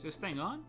Is this thing on?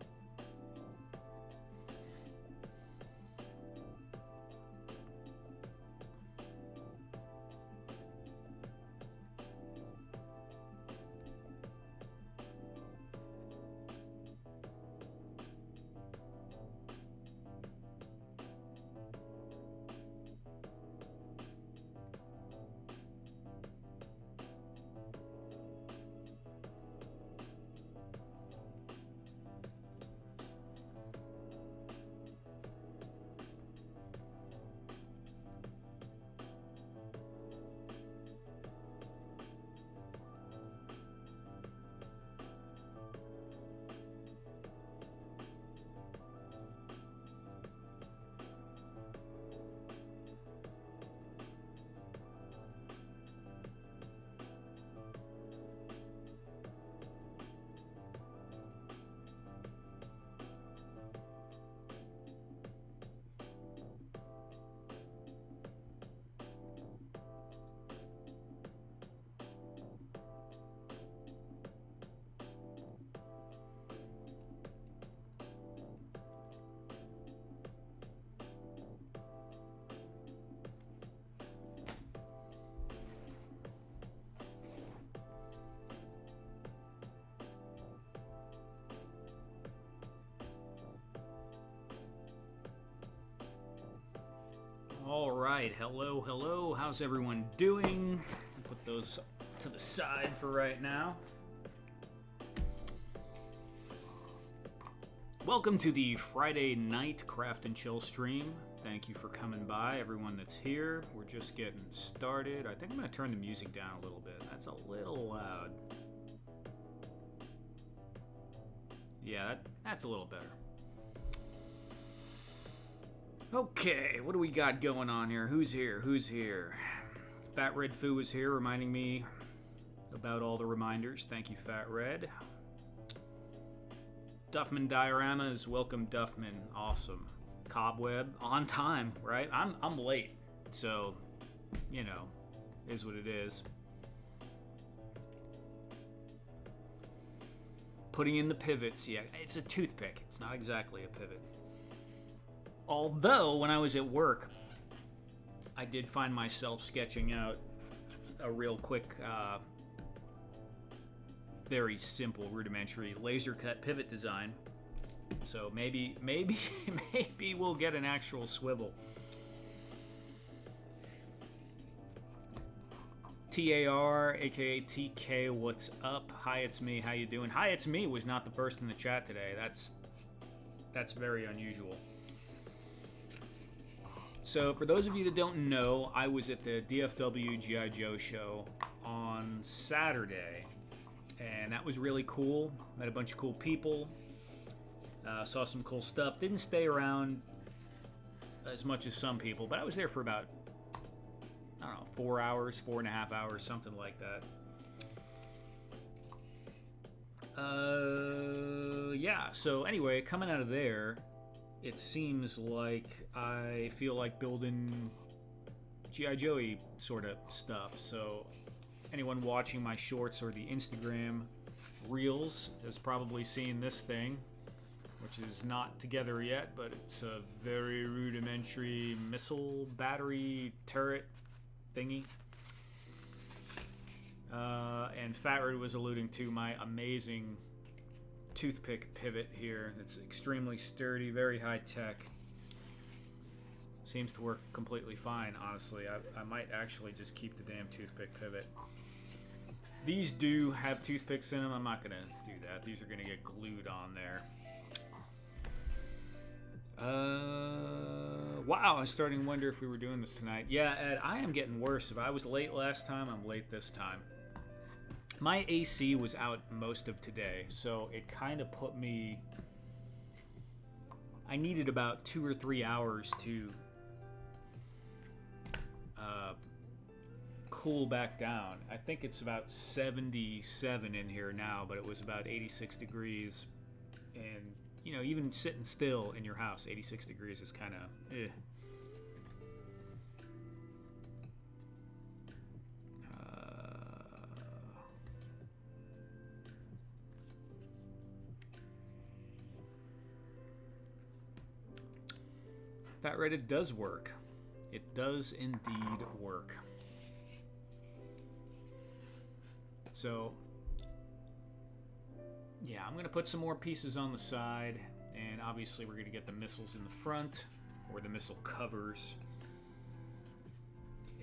All right, hello. How's everyone doing? Put those to the side for right now. Welcome to the Friday night Craft and Chill stream. Thank you for coming by, everyone that's here. We're just getting started. I think I'm going to turn the music down a little bit. That's a little loud. Yeah, that's a little better. Okay, what do we got going on here? Who's here? Fat Red Foo is here reminding me about all the reminders. Thank you, Fat Red. Duffman Dioramas, welcome Duffman. Awesome. Cobweb, on time, right? I'm late, so, you know, is what it is. Putting in the pivots, yeah, it's a toothpick. It's not exactly a pivot. Although, when I was at work, I did find myself sketching out a real quick, very simple, rudimentary laser cut pivot design. So maybe we'll get an actual swivel. TAR, aka TK, what's up? Hi, it's me. How you doing? Hi, it's me was not the first in the chat today. That's very unusual. So, for those of you that don't know, I was at the DFW G.I. Joe show on Saturday, and that was really cool. Met a bunch of cool people, saw some cool stuff. Didn't stay around as much as some people, but I was there for about, I don't know, 4 hours, 4.5 hours, something like that. Yeah, so anyway, coming out of there, it seems like I feel like building G.I. Joey sort of stuff. So anyone watching my shorts or the Instagram reels has probably seen this thing, which is not together yet, but it's a very rudimentary missile battery turret thingy. And Fat Red was alluding to my amazing toothpick pivot here. It's extremely sturdy, very high tech. Seems to work completely fine, honestly. I might actually just keep the damn toothpick pivot. These do have toothpicks in them. I'm not gonna do that. These are gonna get glued on there. Wow, I was starting to wonder if we were doing this tonight. Yeah, Ed, I am getting worse. If I was late last time, I'm late this time. My AC was out most of today, so it kind of put me... I needed about 2 or 3 hours to cool back down. I think it's about 77 in here now, but it was about 86 degrees. And, you know, even sitting still in your house, 86 degrees is kind of eh. Fat Reddit does work. It does indeed work. So, yeah, I'm going to put some more pieces on the side, and obviously we're going to get the missiles in the front, or the missile covers.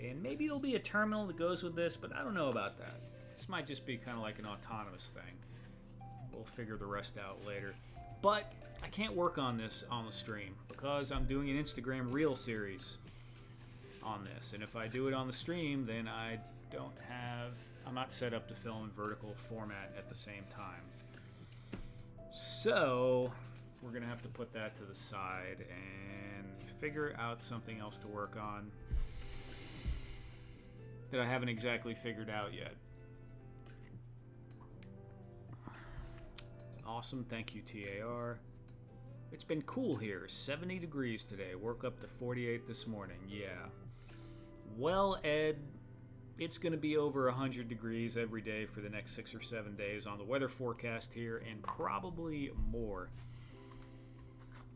And maybe there'll be a terminal that goes with this, but I don't know about that. This might just be kind of like an autonomous thing. We'll figure the rest out later. But I can't work on this on the stream because I'm doing an Instagram Reel series on this. And if I do it on the stream, then I'm not set up to film in vertical format at the same time. So we're going to have to put that to the side and figure out something else to work on that I haven't exactly figured out yet. Awesome, thank you, TAR. It's been cool here, 70 degrees today. Woke up to 48 this morning, yeah. Well, Ed, it's going to be over 100 degrees every day for the next 6 or 7 days on the weather forecast here, and probably more.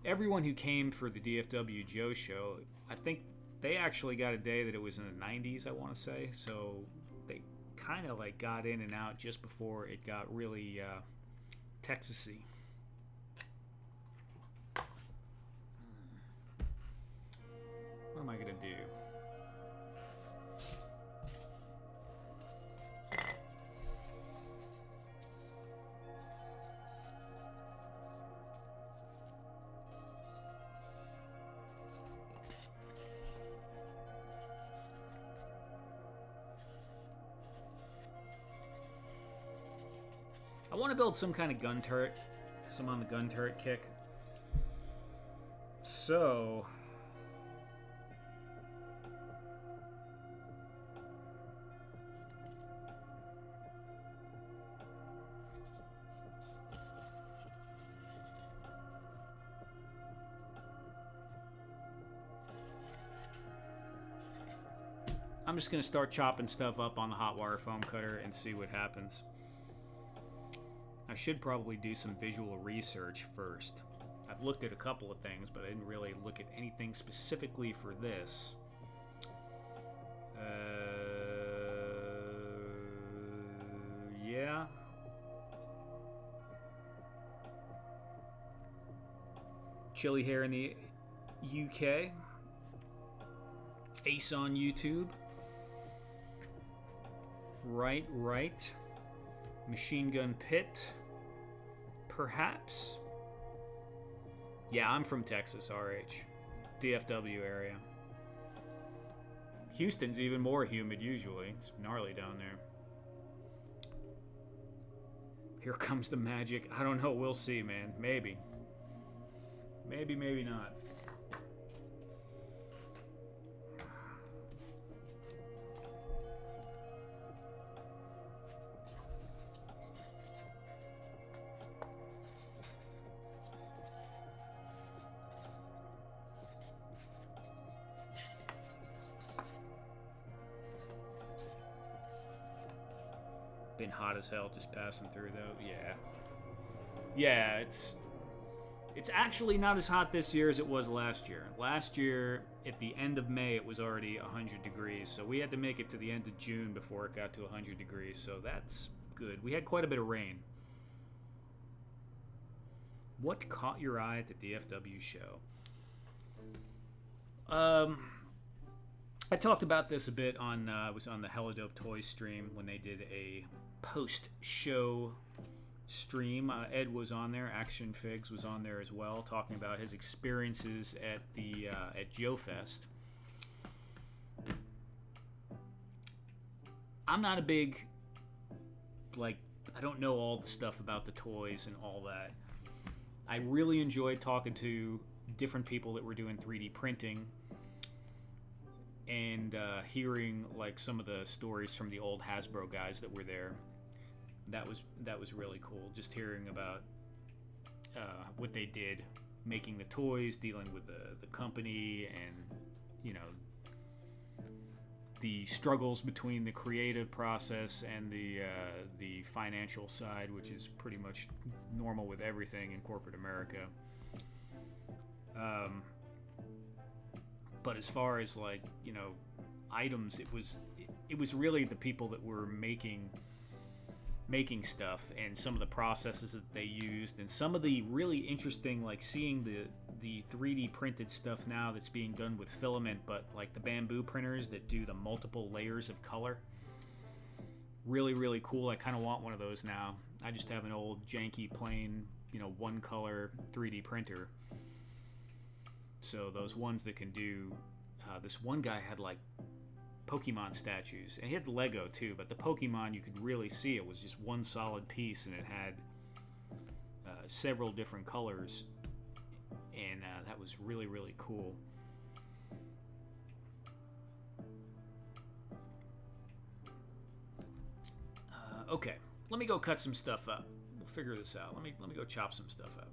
Everyone who came for the DFW Joe show, I think they actually got a day that it was in the 90s, I want to say. So they kind of like got in and out just before it got really Texas-y. What am I going to do? I want to build some kind of gun turret, because I'm on the gun turret kick. So I'm just going to start chopping stuff up on the hot wire foam cutter and see what happens. I should probably do some visual research first. I've looked at a couple of things, but I didn't really look at anything specifically for this. Yeah. Chili hair in the UK. Ace on YouTube. Right. Machine Gun Pit. Perhaps. Yeah, I'm from Texas, RH. DFW area. Houston's even more humid usually. It's gnarly down there. Here comes the magic. I don't know. We'll see, man. Maybe. Maybe not. Been hot as hell just passing through though. Yeah, it's actually not as hot this year as it was last year. Last year at the end of May it was already 100 degrees, so we had to make it to the end of June before it got to 100 degrees, so that's good. We had quite a bit of rain. What caught your eye at the DFW show? I talked about this a bit on I was on the Hella Dope Toys stream when they did a post-show stream. Ed was on there. Action Figs was on there as well, talking about his experiences at the at Joe Fest. I'm not a big I don't know all the stuff about the toys and all that. I really enjoyed talking to different people that were doing 3D printing and hearing like some of the stories from the old Hasbro guys that were there. That was really cool. Just hearing about what they did, making the toys, dealing with the company, and the struggles between the creative process and the financial side, which is pretty much normal with everything in corporate America. But as far as like, you know, items, it was really the people that were making stuff and some of the processes that they used, and some of the really interesting, like seeing the 3D printed stuff now that's being done with filament, but like the bamboo printers that do the multiple layers of color. Really, really cool. I kind of want one of those now. I just have an old janky plain, you know, one color 3D printer. So those ones that can do, this one guy had like Pokemon statues, and he had Lego too, but the Pokemon, you could really see it was just one solid piece, and it had several different colors, and that was really, really cool. Okay, let me go cut some stuff up. We'll figure this out. Let me go chop some stuff up.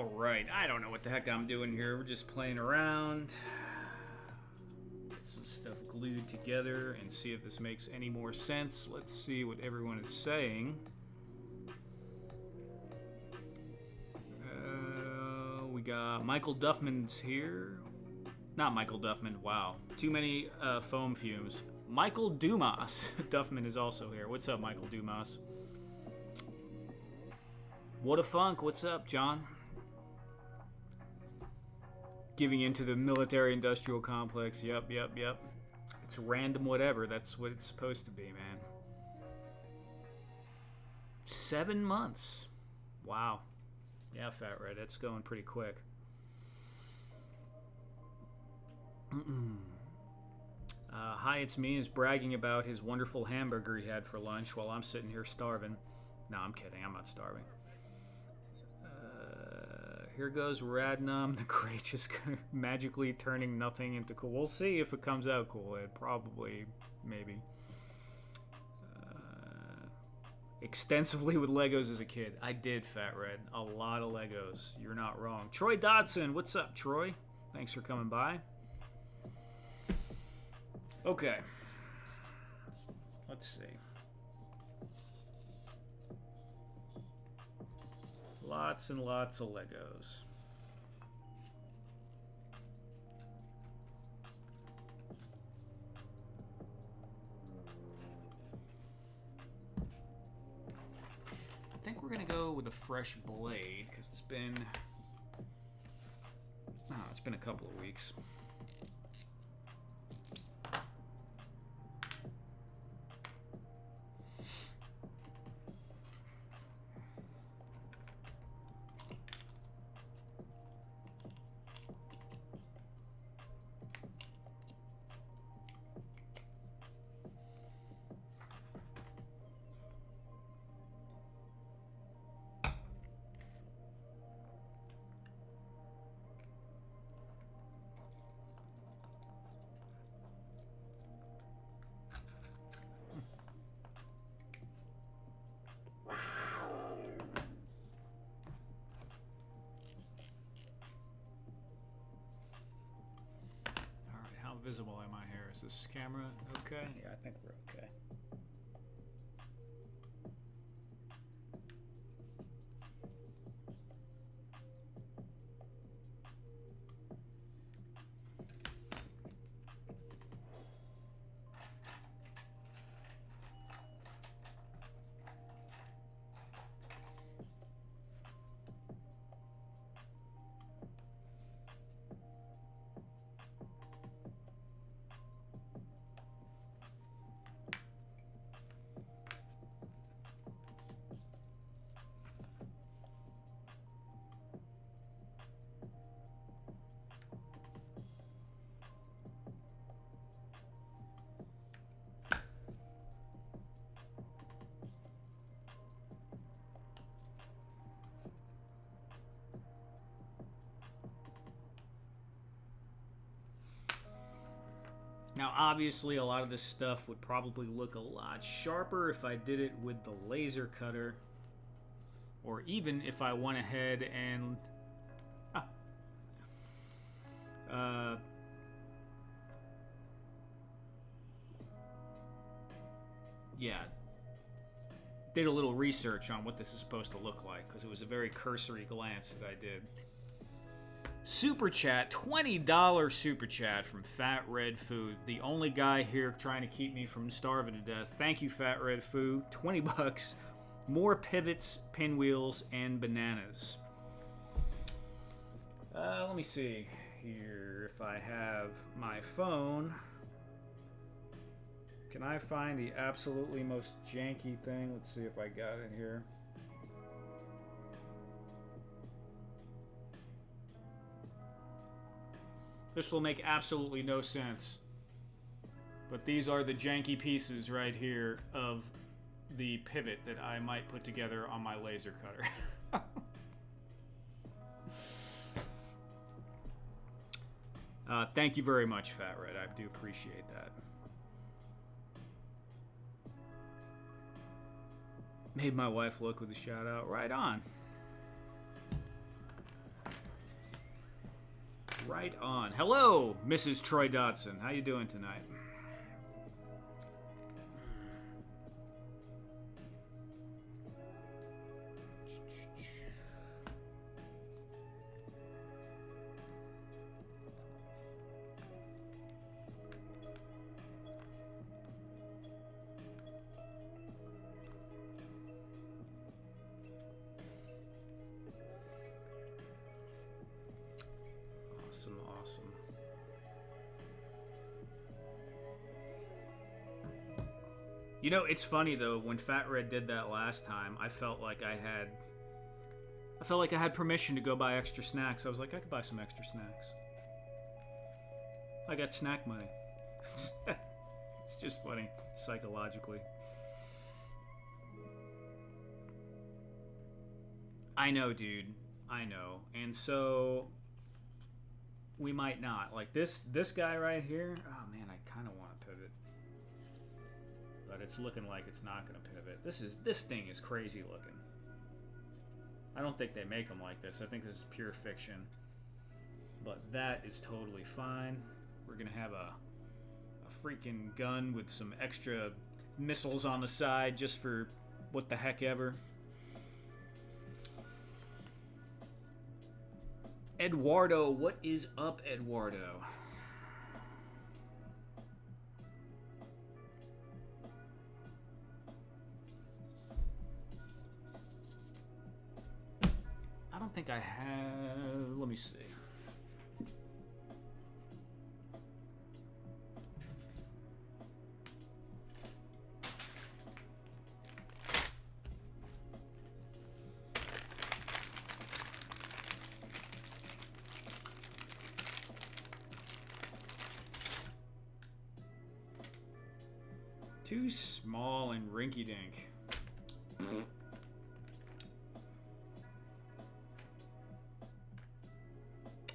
Alright, I don't know what the heck I'm doing here. We're just playing around. Get some stuff glued together and see if this makes any more sense. Let's see what everyone is saying. We got Michael Duffman's here. Not Michael Duffman, wow. Too many foam fumes. Michael Dumas. Duffman is also here. What's up, Michael Dumas? What a funk. What's up, John? Giving into the military-industrial complex. Yep. It's random whatever. That's what it's supposed to be, man. 7 months. Wow. Yeah, Fat Red. That's going pretty quick. Hi, it's me. Is bragging about his wonderful hamburger he had for lunch while I'm sitting here starving. No, I'm kidding. I'm not starving. Here goes Radnum, the courageous, magically turning nothing into cool. We'll see if it comes out cool. It probably, maybe. Extensively with Legos as a kid. I did, Fat Red. A lot of Legos. You're not wrong. Troy Dodson, what's up, Troy? Thanks for coming by. Okay. Let's see. Lots and lots of Legos. I think we're gonna go with a fresh blade because it's been a couple of weeks. Visible am I here? Is this camera okay? Yeah, I think we're okay. Now, obviously, a lot of this stuff would probably look a lot sharper if I did it with the laser cutter, or even if I went ahead and did a little research on what this is supposed to look like, because it was a very cursory glance that I did. Super chat, $20 super chat from Fat Red Food, the only guy here trying to keep me from starving to death. Thank you, Fat Red Food. 20 bucks. More pivots, pinwheels, and bananas. Let me see here if I have my phone. Can I find the absolutely most janky thing? Let's see if I got it here. This will make absolutely no sense. But these are the janky pieces right here of the pivot that I might put together on my laser cutter. Thank you very much, Fat Red. I do appreciate that. Made my wife look with a shout out. Right on. Right on. Hello, Mrs. Troy Dodson. How you doing tonight? Awesome. You know, it's funny though, when Fat Red did that last time, I felt like I had permission to go buy extra snacks. I was like, I could buy some extra snacks. I got snack money. It's just funny, psychologically. I know, dude. I know. And so we might not. Like this guy right here. Oh man, I kind of want to pivot. But it's looking like it's not going to pivot. This thing is crazy looking. I don't think they make them like this. I think this is pure fiction. But that is totally fine. We're going to have a freaking gun with some extra missiles on the side just for what the heck ever. Eduardo, what is up, Eduardo? I don't think I have. Let me see. Too small and rinky-dink. I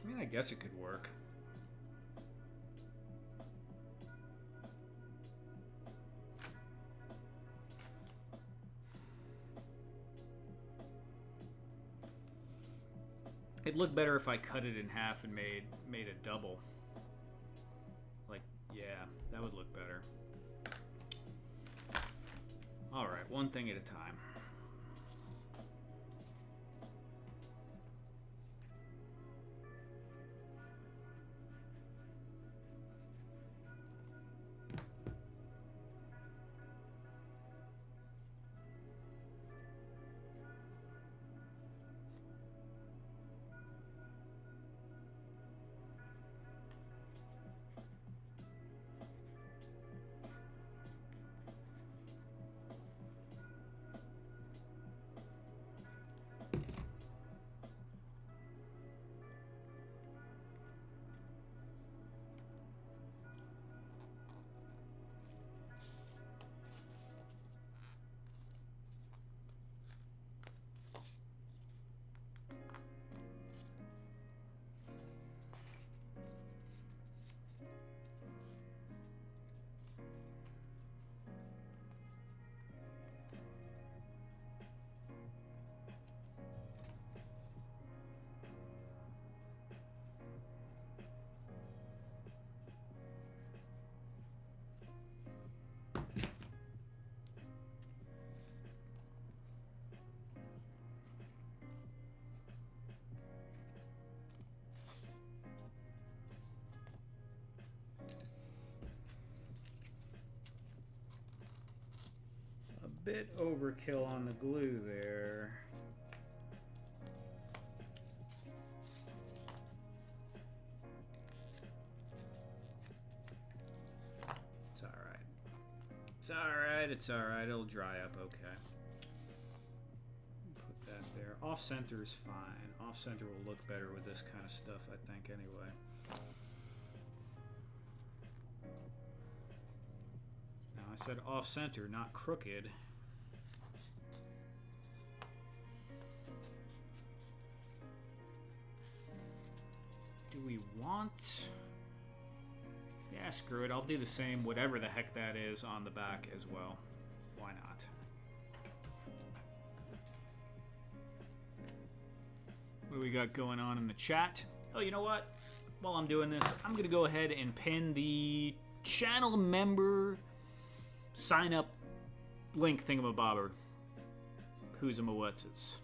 mean, I guess it could work. It'd look better if I cut it in half and made a double. Like, yeah, that would look better. Alright, one thing at a time. Bit overkill on the glue there. It's all right. It's all right. It's all right. It'll dry up okay. Put that there. Off center is fine. Off center will look better with this kind of stuff, I think, anyway. Now I said off center, not crooked. Do we want... Yeah, screw it. I'll do the same, whatever the heck that is, on the back as well. Why not? What do we got going on in the chat? Oh, you know what? while I'm doing this, I'm going to go ahead and pin the channel member sign up link thingamabobber. Who's a Mawetsis?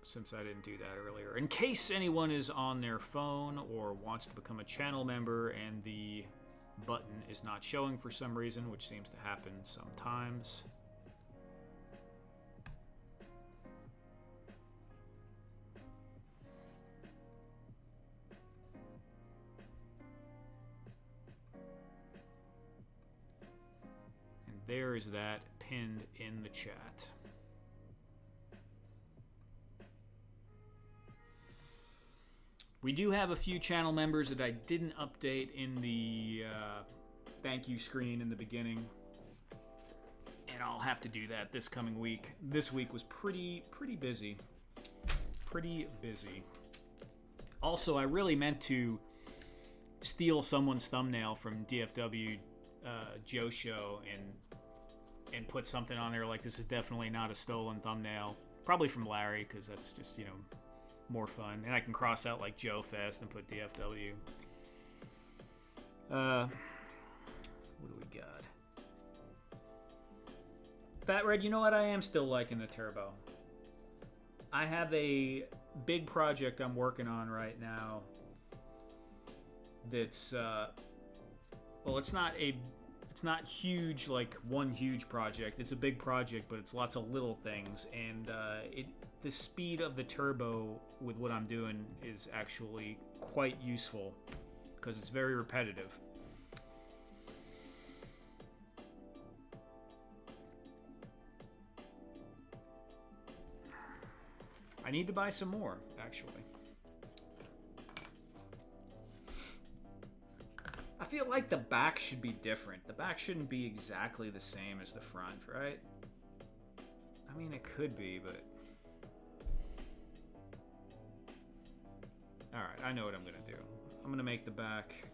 Since I didn't do that earlier. In case anyone is on their phone or wants to become a channel member and the button is not showing for some reason, which seems to happen sometimes. And there is that pinned in the chat. We do have a few channel members that I didn't update in the thank you screen in the beginning. And I'll have to do that this coming week. This week was pretty busy. Pretty busy. Also, I really meant to steal someone's thumbnail from DFW Joe Show and put something on there like this is definitely not a stolen thumbnail. Probably from Larry, because that's just, you know, more fun. And I can cross out like Joe Fest and put DFW. What do we got? Fat Red, you know what? I am still liking the turbo. I have a big project I'm working on right now that's well, it's not huge, like one huge project. It's a big project, but it's lots of little things, and the speed of the turbo with what I'm doing is actually quite useful because it's very repetitive. I need to buy some more, actually. I feel like the back should be different. The back shouldn't be exactly the same as the front, right? I mean, it could be, but... Alright, I know what I'm going to do. I'm going to make the back...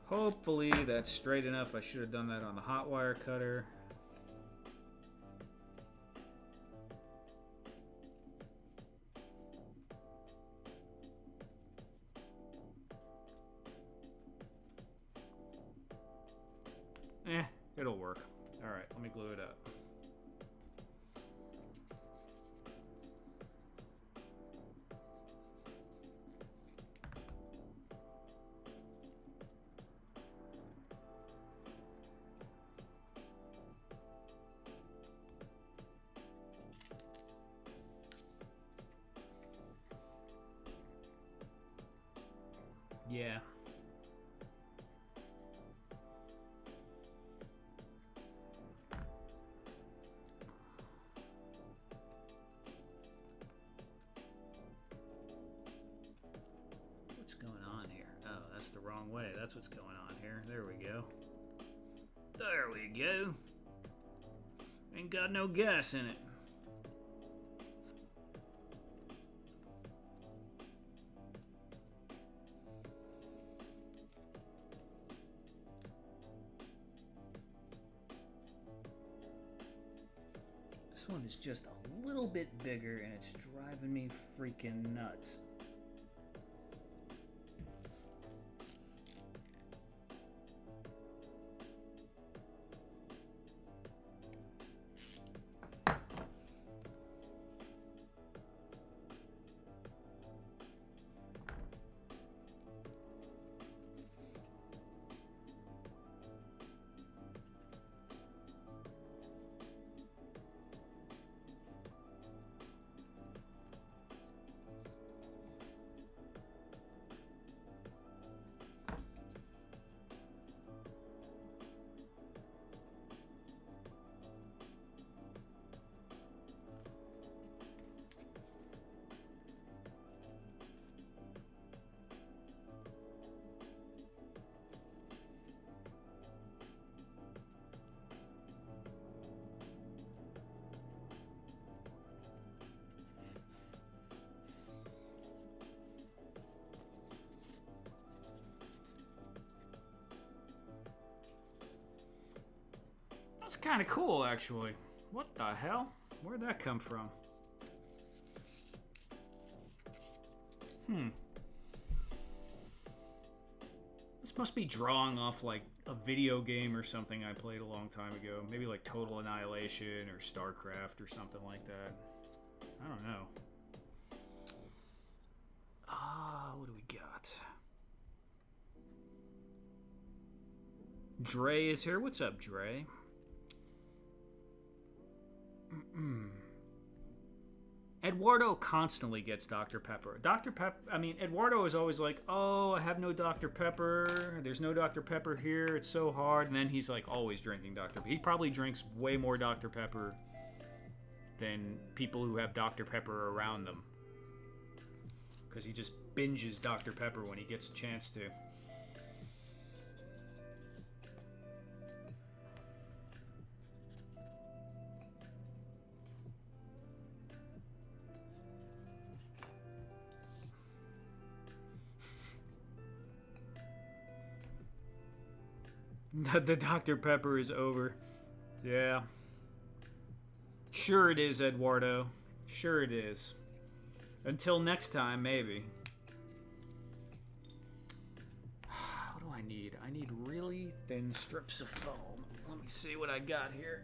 Hopefully that's straight enough. I should have done that on the hot wire cutter. It'll work. All right, let me glue it up. Yeah. What's going on here? Oh, that's the wrong way. That's what's going on here. There we go. There we go. Ain't got no gas in it. This one is just a little bit bigger and it's driving me freaking nuts. kind of cool, actually. What the hell? Where'd that come from? This must be drawing off like a video game or something I played a long time ago. Maybe like Total Annihilation or StarCraft or something like that. I don't know. What do we got? Dre is here. What's up, Dre? Eduardo constantly gets Dr. Pepper. Eduardo is always like, oh, I have no Dr. Pepper. There's no Dr. Pepper here. It's so hard. And then he's like always drinking Dr. Pepper. He probably drinks way more Dr. Pepper than people who have Dr. Pepper around them. Because he just binges Dr. Pepper when he gets a chance to. The Dr. Pepper is over. Yeah. Sure it is, Eduardo. Sure it is. Until next time, maybe. What do I need? I need really thin strips of foam. Let me see what I got here.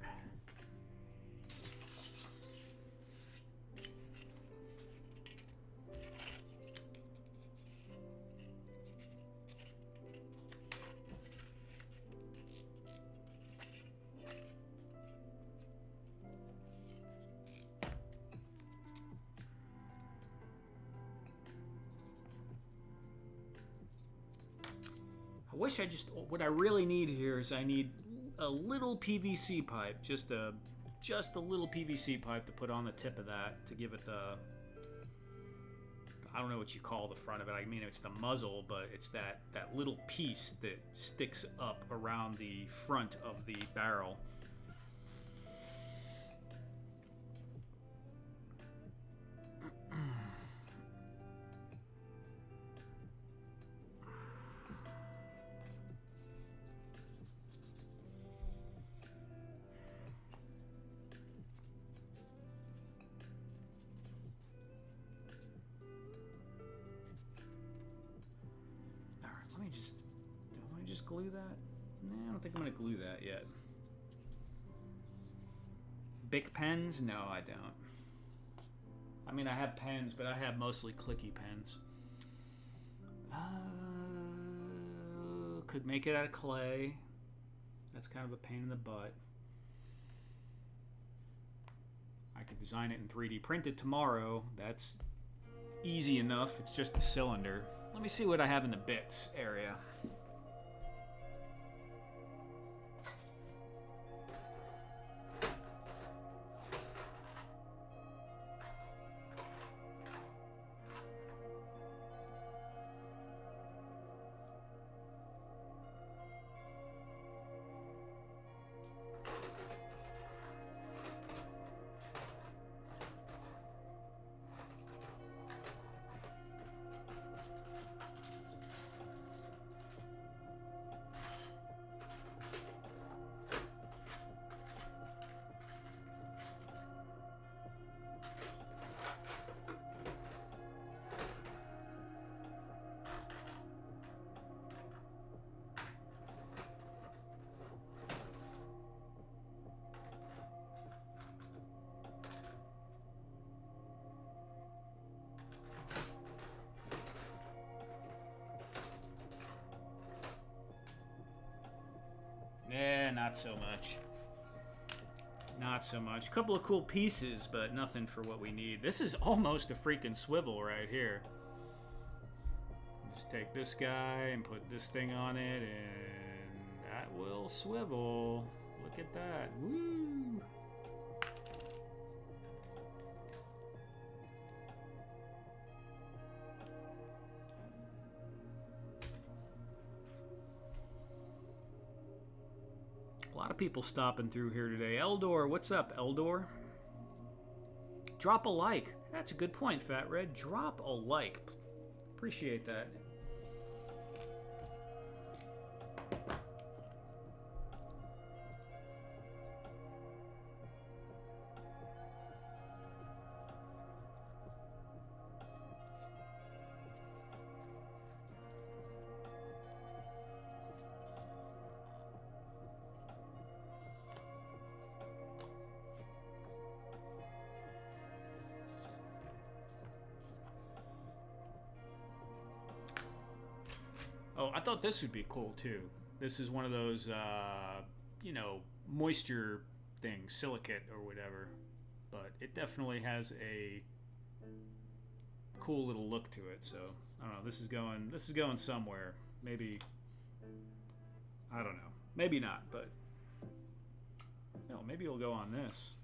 What I really need here is I need a little PVC pipe, just a little PVC pipe to put on the tip of that to give it the, I don't know what you call the front of it. I mean, it's the muzzle, but it's that little piece that sticks up around the front of the barrel. Glue that? Nah, I don't think I'm gonna glue that yet. Bic pens? No, I don't. I mean, I have pens, but I have mostly clicky pens. Could make it out of clay. That's kind of a pain in the butt. I could design it in 3D print it tomorrow. That's easy enough. It's just a cylinder. Let me see what I have in the bits area. Not so much. Not so much. A couple of cool pieces, but nothing for what we need. This is almost a freaking swivel right here. Just take this guy and put this thing on it, and that will swivel. Look at that. Woo! A lot of people stopping through here today. Eldor, what's up, Eldor? Drop a like. That's a good point, Fat Red. Drop a like. Appreciate that. Oh, I thought this would be cool too. This is one of those, you know, moisture things, silicate or whatever. But it definitely has a cool little look to it. So I don't know. This is going somewhere. Maybe, I don't know. Maybe not. But no, maybe it'll go on this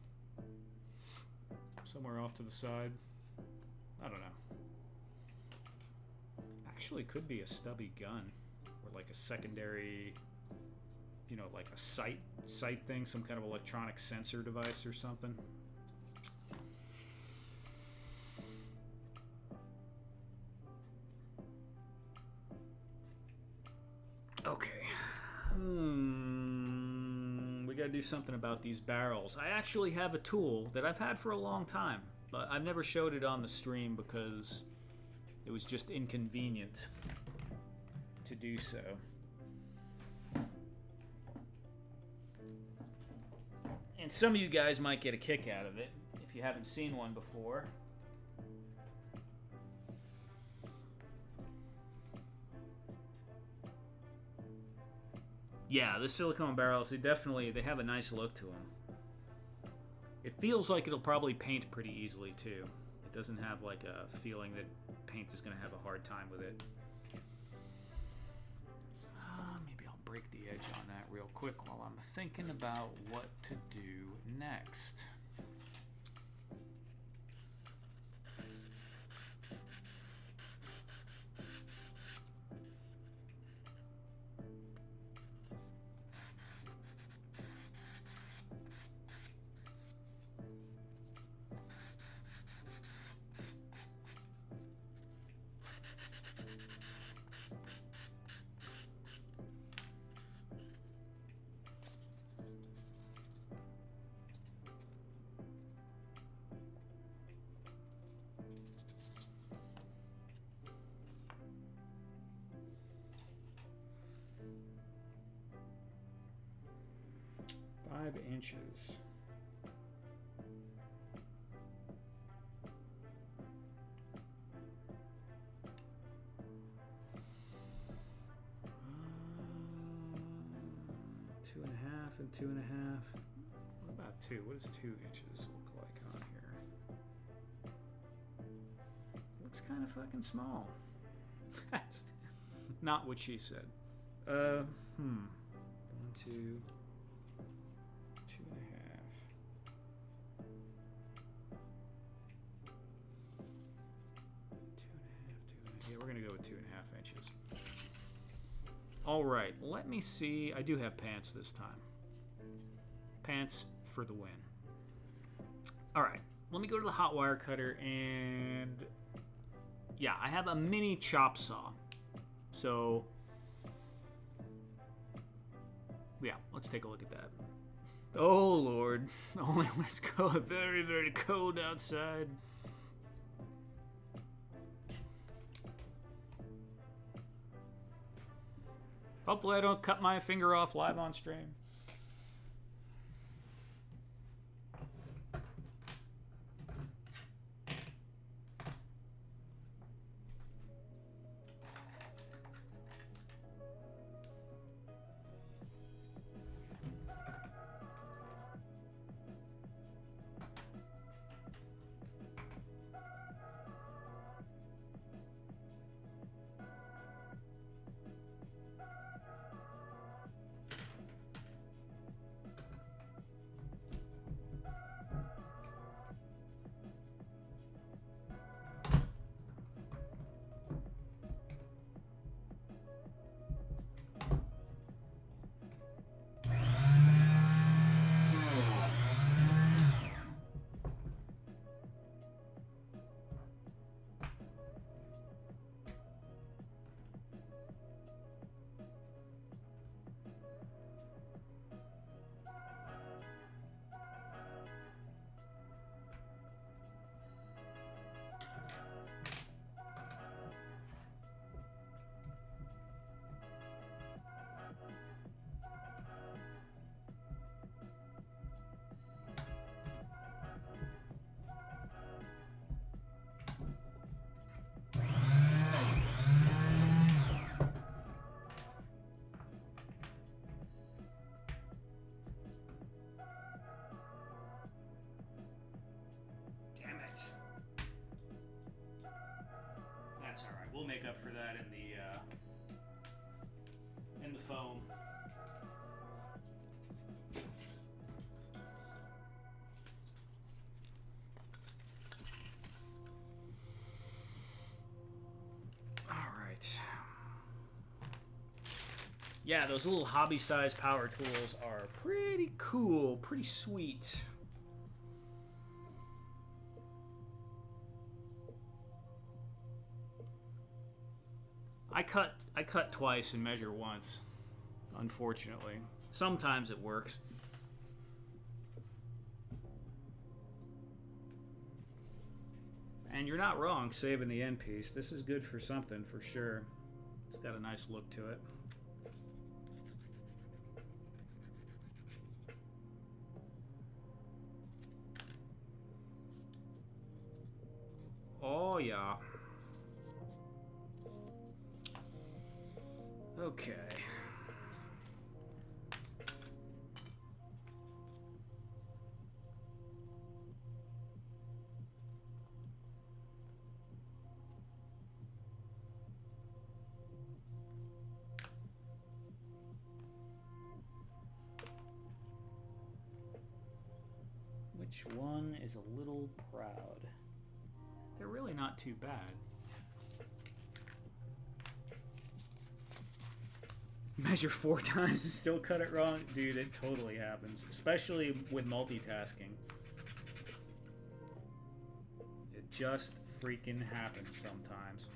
somewhere off to the side. I don't know. Actually, could be a stubby gun or like a secondary, you know, like a sight thing, some kind of electronic sensor device or something. Okay. We gotta do something about these barrels. I actually have a tool that I've had for a long time, but I've never showed it on the stream because it was just inconvenient to do so. And some of you guys might get a kick out of it if you haven't seen one before. Yeah, the silicone barrels, they have a nice look to them. It feels like it'll probably paint pretty easily too. It doesn't have like a feeling that paint is going to have a hard time with it. Maybe I'll break the edge on that real quick while I'm thinking about what to do next. Inches. Two and a half and 2.5. What about 2? What does 2 inches look like on here? Looks kind of fucking small. That's not what she said. 1, 2. 2.5 inches. All right, let me see. I do have pants this time. Pants for the win. All right, let me go to the hot wire cutter and yeah, I have a mini chop saw. So yeah, let's take a look at that. Oh Lord, only when it's cold, very, very cold outside. Hopefully I don't cut my finger off live on stream. make up for that in the foam. All right. Yeah, those little hobby-sized power tools are pretty cool, pretty sweet. I cut twice and measure once, unfortunately. Sometimes it works. And you're not wrong saving the end piece. This is good for something, for sure. It's got a nice look to it. Oh, yeah. Okay. Which one is a little proud? They're really not too bad. Measure 4 times and still cut it wrong? Dude, it totally happens. Especially with multitasking. It just freaking happens sometimes.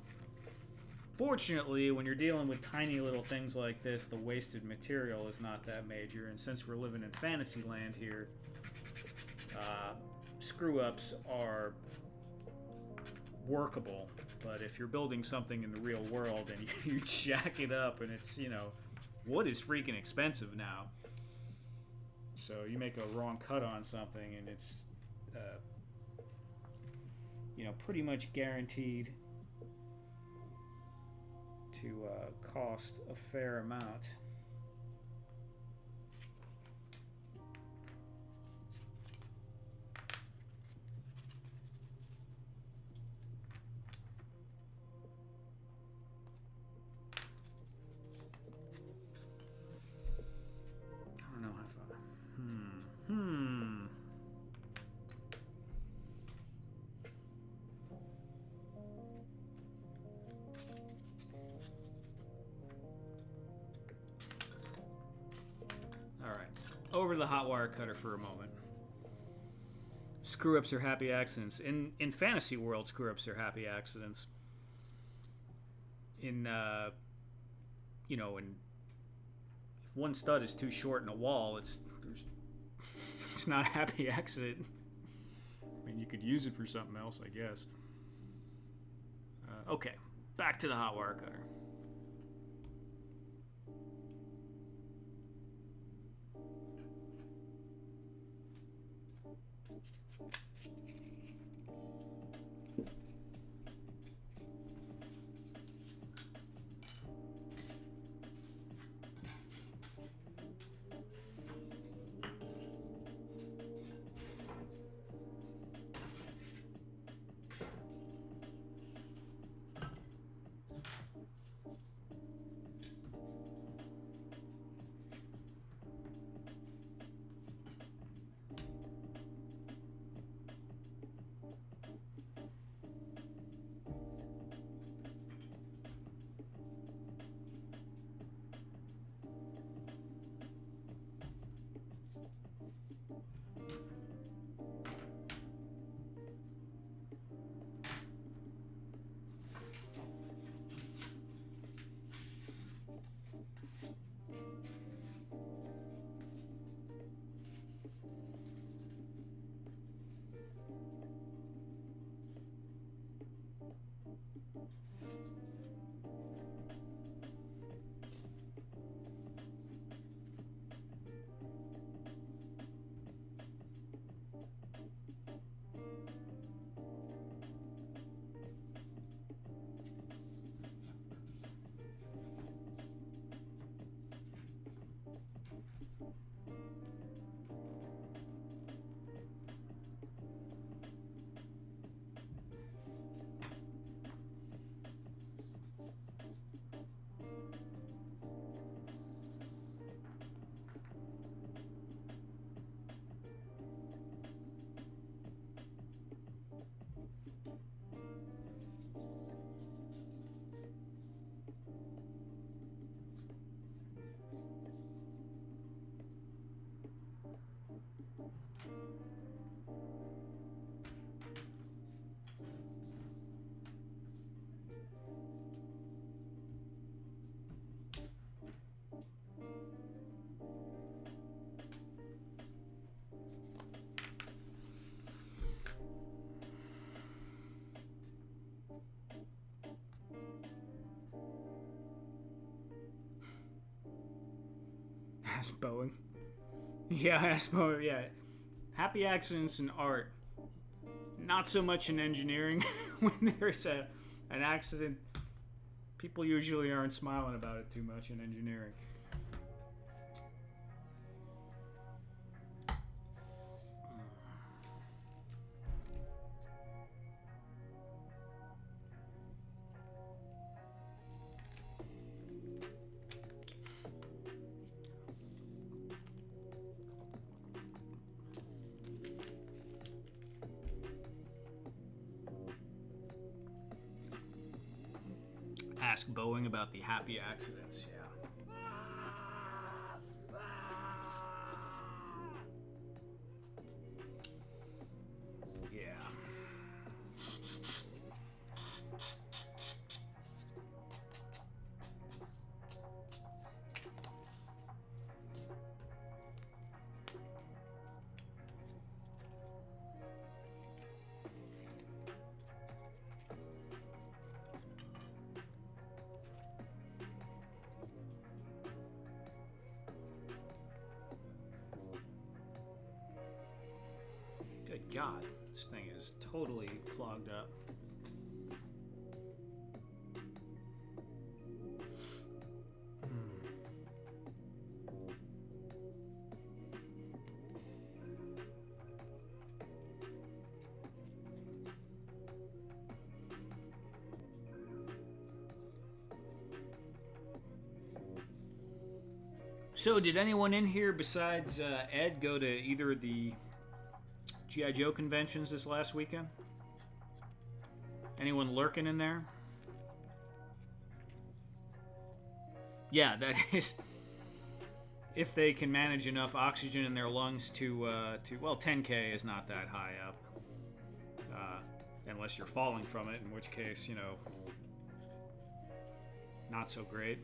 Fortunately, when you're dealing with tiny little things like this, the wasted material is not that major. And since we're living in fantasy land here, screw-ups are workable. But if you're building something in the real world and you jack it up and it's, you know, wood is freaking expensive now. So you make a wrong cut on something and it's, you know, pretty much guaranteed to cost a fair amount. Over the hot wire cutter for a moment. Screw-ups are happy accidents. In fantasy world, screw-ups are happy accidents. In you know, if one stud is too short in a wall, it's not a happy accident. I mean, you could use it for something else, I guess. Okay, back to the hot wire cutter. Ask Boeing. Yeah, ask Boeing. Yeah, happy accidents in art. Not so much in engineering. When there's an accident, people usually aren't smiling about it too much in engineering. Ask Boeing about the happy accidents, yeah. Yeah. Good God, this thing is totally clogged up. So, did anyone in here besides Ed go to either of the G.I. Joe conventions this last weekend? Anyone lurking in there? Yeah, that is... If they can manage enough oxygen in their lungs to well, 10K is not that high up. Unless you're falling from it, in which case, you know, not so great.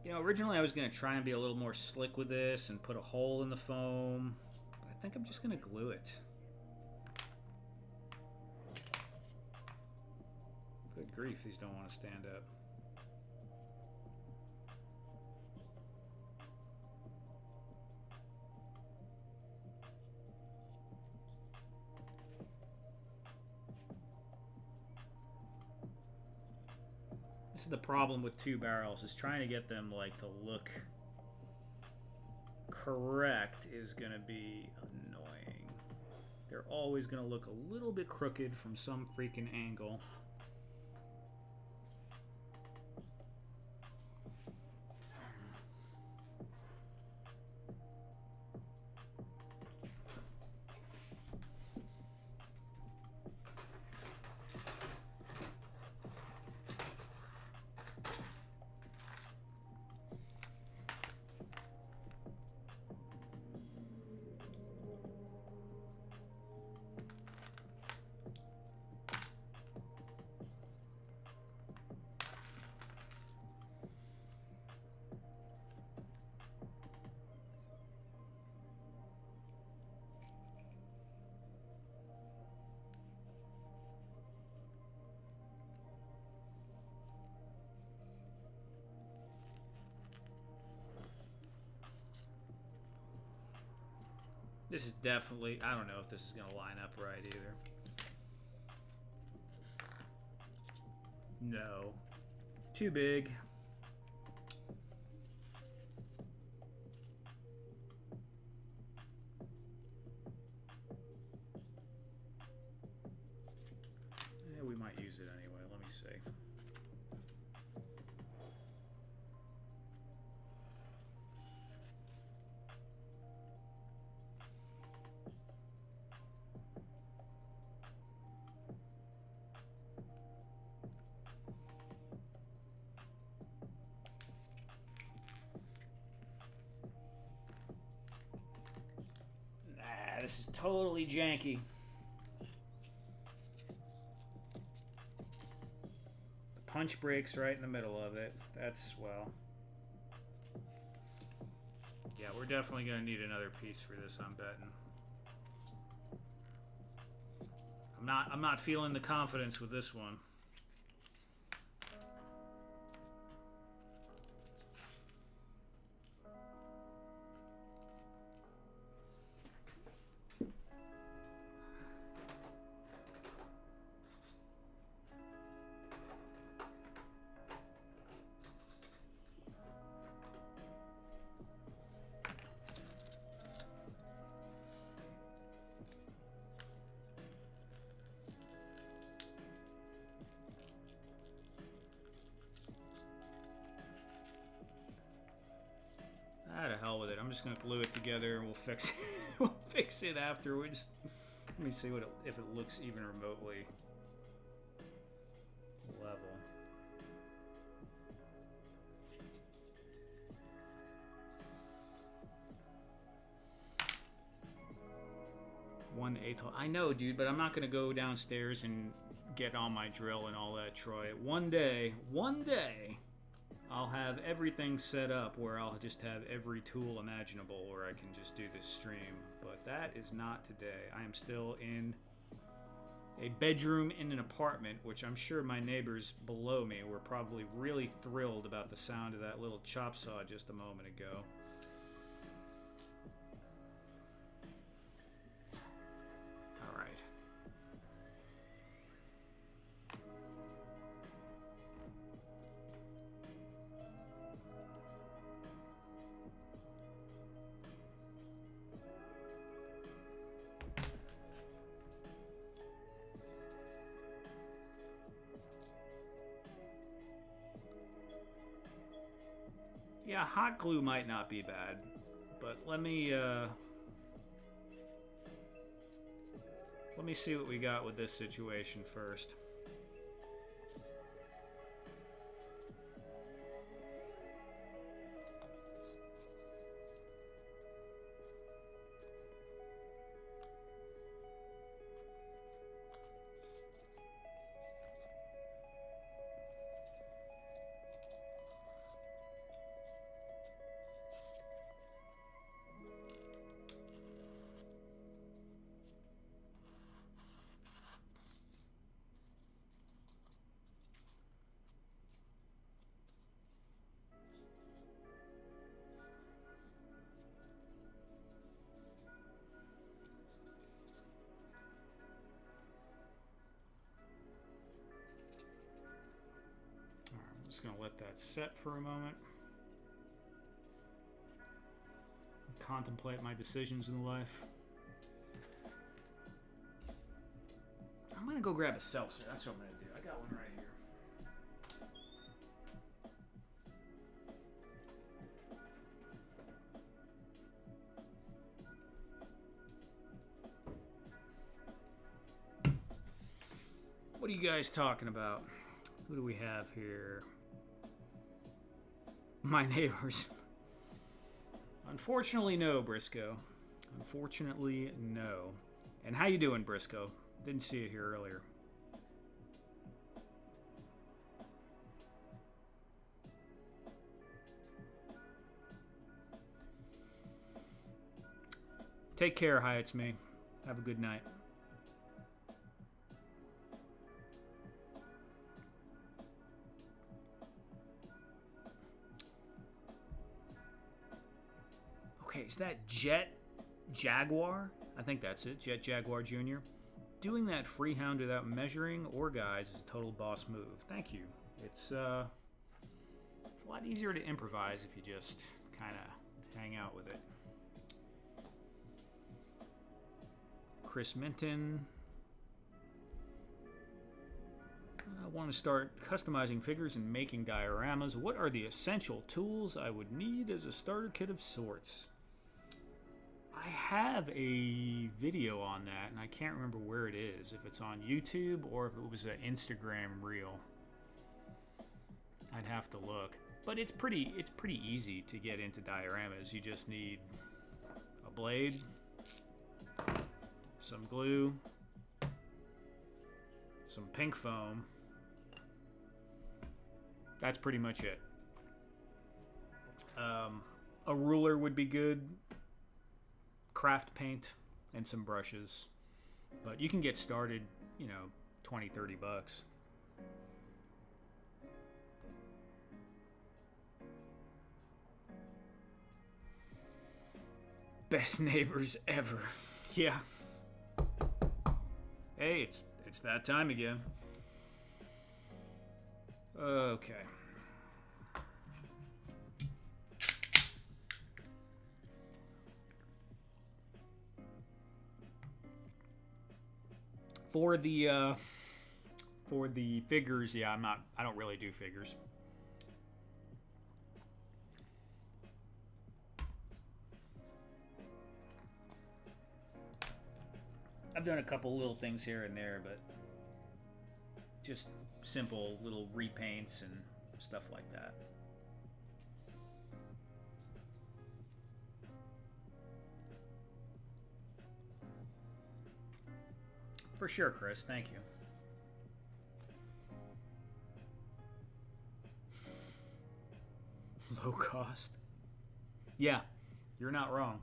You know, originally I was going to try and be a little more slick with this and put a hole in the foam. But I think I'm just going to glue it. Good grief, these don't want to stand up. This is the problem with two barrels, is trying to get them like to look correct is going to be annoying. They're always going to look a little bit crooked from some freaking angle. This is definitely, I don't know if this is going to line up right either. No. Too big. Yeah, we might use it anyway. Let me see. this is totally janky. The punch breaks right in the middle of it. That's, well... Yeah, we're definitely going to need another piece for this, I'm betting. I'm not feeling the confidence with this one. To hell with it. I'm just gonna glue it together and we'll fix it. We'll fix it afterwards. Let me see if it looks even remotely level. One-eighth. I know, dude, but I'm not gonna go downstairs and get on my drill and all that, Troy. One day, I'll have everything set up where I'll just have every tool imaginable where I can just do this stream. But that is not today. I am still in a bedroom in an apartment, which I'm sure my neighbors below me were probably really thrilled about the sound of that little chop saw just a moment ago. Yeah, hot glue might not be bad, but let me see what we got with this situation first. Just gonna let that set for a moment. Contemplate my decisions in life. I'm gonna go grab a seltzer. That's what I'm gonna do. I got one right here. What are you guys talking about? Who do we have here? My neighbors. Unfortunately, no, Briscoe. Unfortunately, no. And how you doing, Briscoe? Didn't see you here earlier. Take care, hi, it's me. Have a good night. Okay, is that Jet Jaguar? I think that's it, Jet Jaguar Jr. Doing that freehound without measuring or guides is a total boss move. Thank you. It's a lot easier to improvise if you just kind of hang out with it. Chris Minton. I want to start customizing figures and making dioramas. What are the essential tools I would need as a starter kit of sorts? I have a video on that, and I can't remember where it is. If it's on YouTube or if it was an Instagram reel, I'd have to look. But it's pretty easy to get into dioramas. You just need a blade, some glue, some pink foam. That's pretty much it. A ruler would be good, craft paint, and some brushes. But you can get started, you know, 20, 30 bucks. Best neighbors ever. Yeah. Hey, it's that time again. Okay. For the figures, yeah, I don't really do figures. I've done a couple little things here and there, but just simple little repaints and stuff like that. For sure, Chris. Thank you. Low cost. Yeah, you're not wrong.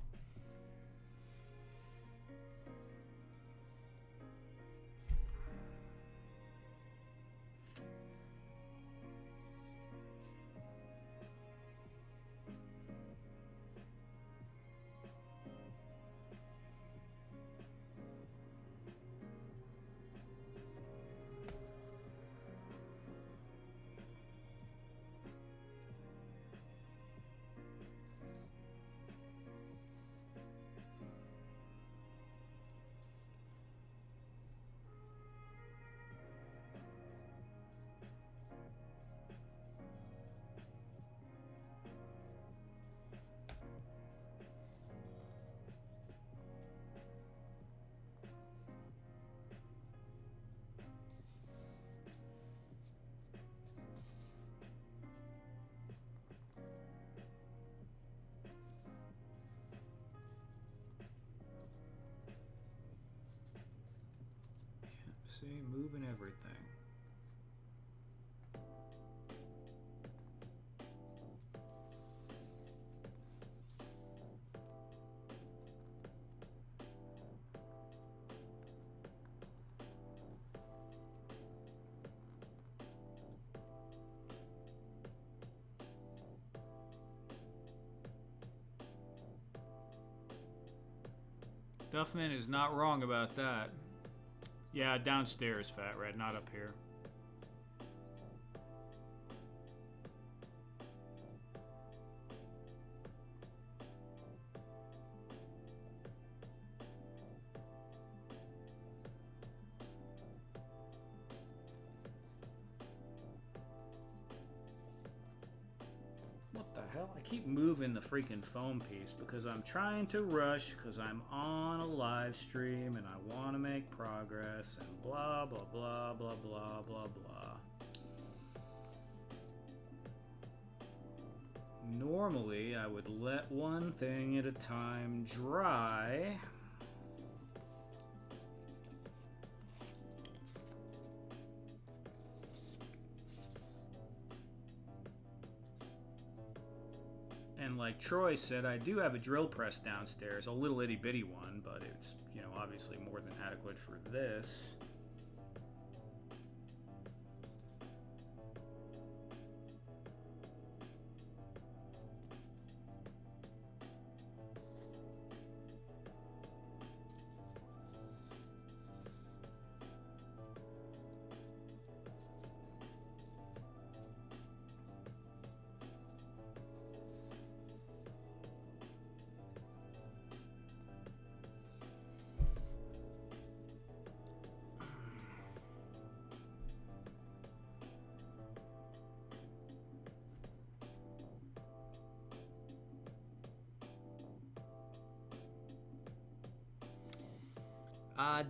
See, moving everything. Duffman is not wrong about that. Yeah, downstairs, Fat Red, not up here. What the hell? I keep moving the freaking foam piece because I'm trying to rush because I'm on a live stream and I want to make progress and blah, blah, blah, blah, blah, blah, blah. Normally, I would let one thing at a time dry. And like Troy said, I do have a drill press downstairs, a little itty bitty one, but it's, you know, obviously more than adequate for this.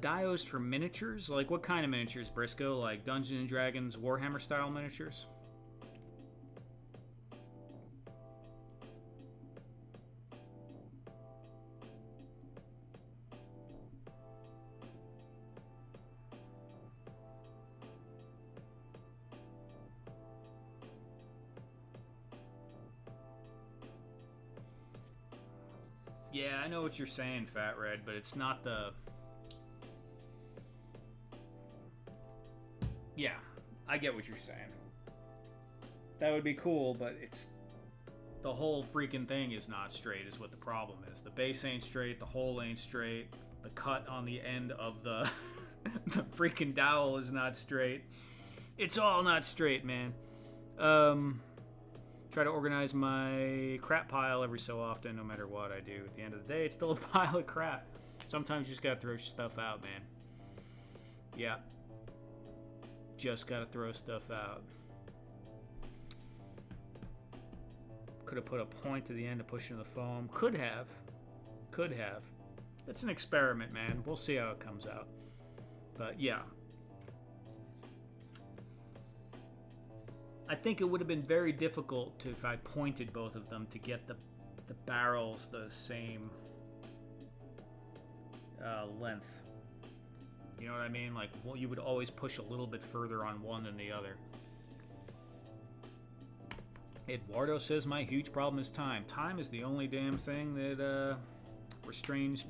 Dios for miniatures? Like what kind of miniatures, Briscoe? Like Dungeons and Dragons, Warhammer style miniatures? Yeah, I know what you're saying, Fat Red, but it's not the... Yeah, I get what you're saying. That would be cool, but it's... The whole freaking thing is not straight, is what the problem is. The base ain't straight, the hole ain't straight, the cut on the end of the... the freaking dowel is not straight. It's all not straight, man. Try to organize my crap pile every so often, no matter what I do. At the end of the day, it's still a pile of crap. Sometimes you just gotta throw stuff out, man. Yeah. Just gotta throw stuff out. Could have put a point to the end to push in the foam. Could have. Could have. It's an experiment, man. We'll see how it comes out. But yeah. I think it would have been very difficult to, if I pointed both of them, to get the barrels the same length. You know what I mean? Like, well, you would always push a little bit further on one than the other. Eduardo says my huge problem is time. Time is the only damn thing that restrains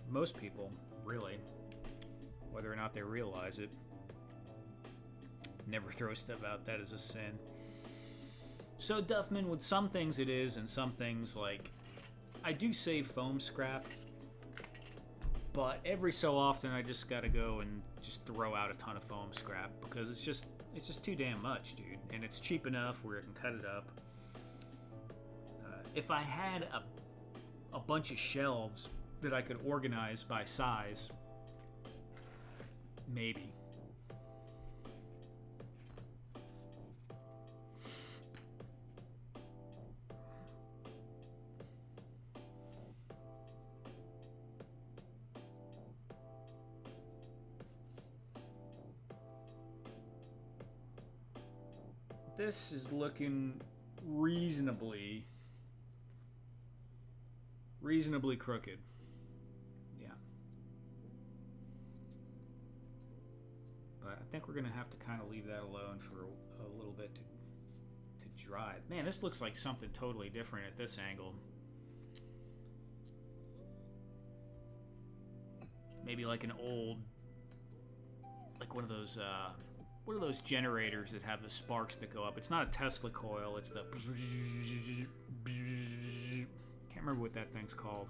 most people, really. Whether or not they realize it. Never throw stuff out, that is a sin. So Duffman, with some things it is, and some things, like, I do save foam scrap, but every so often I just gotta go and just throw out a ton of foam scrap, because it's just too damn much, dude. And it's cheap enough where I can cut it up. If I had a bunch of shelves that I could organize by size, maybe. This is looking reasonably crooked. Yeah. But I think we're going to have to kind of leave that alone for a little bit to dry. Man, this looks like something totally different at this angle. Maybe like an old, like one of those, what are those generators that have the sparks that go up? It's not a Tesla coil, it's the... Can't remember what that thing's called.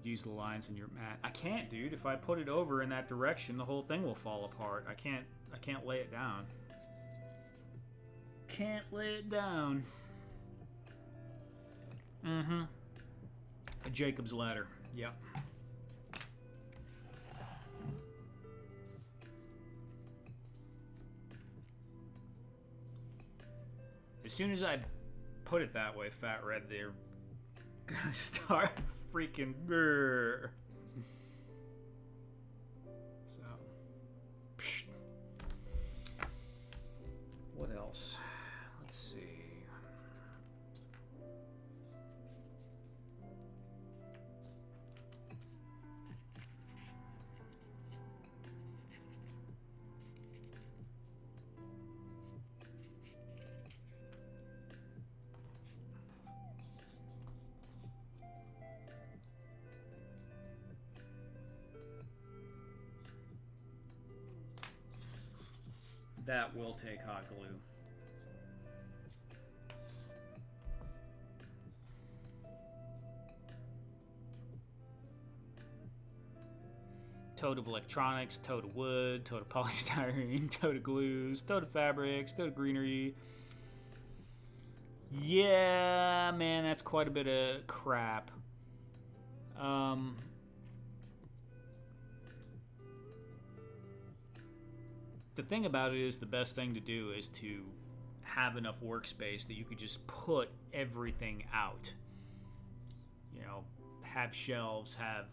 Use the lines in your mat. I can't, dude. If I put it over in that direction, the whole thing will fall apart. I can't lay it down. Can't lay it down. Mm-hmm. A Jacob's ladder. Yep. As soon as I put it that way, Fat Red, they're gonna start freaking... Brrr. So... Psh. What else? Let's see... That will take hot glue. Tote of electronics, tote of wood, tote of polystyrene, tote of glues, tote of fabrics, tote of greenery. Yeah, man, that's quite a bit of crap. The thing about it is the best thing to do is to have enough workspace that you could just put everything out. You know, have shelves, have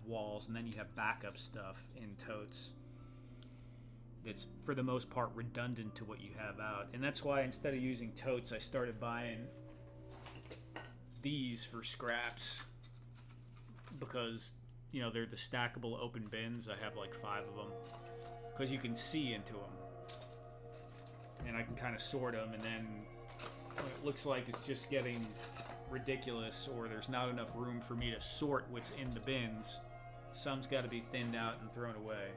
walls, and then you have backup stuff in totes that's for the most part redundant to what you have out. And that's why instead of using totes, I started buying these for scraps, because, you know, they're the stackable open bins. I have like 5 of them because you can see into them. and I can kind of sort them, and then when it looks like it's just getting ridiculous or there's not enough room for me to sort what's in the bins, some's got to be thinned out and thrown away.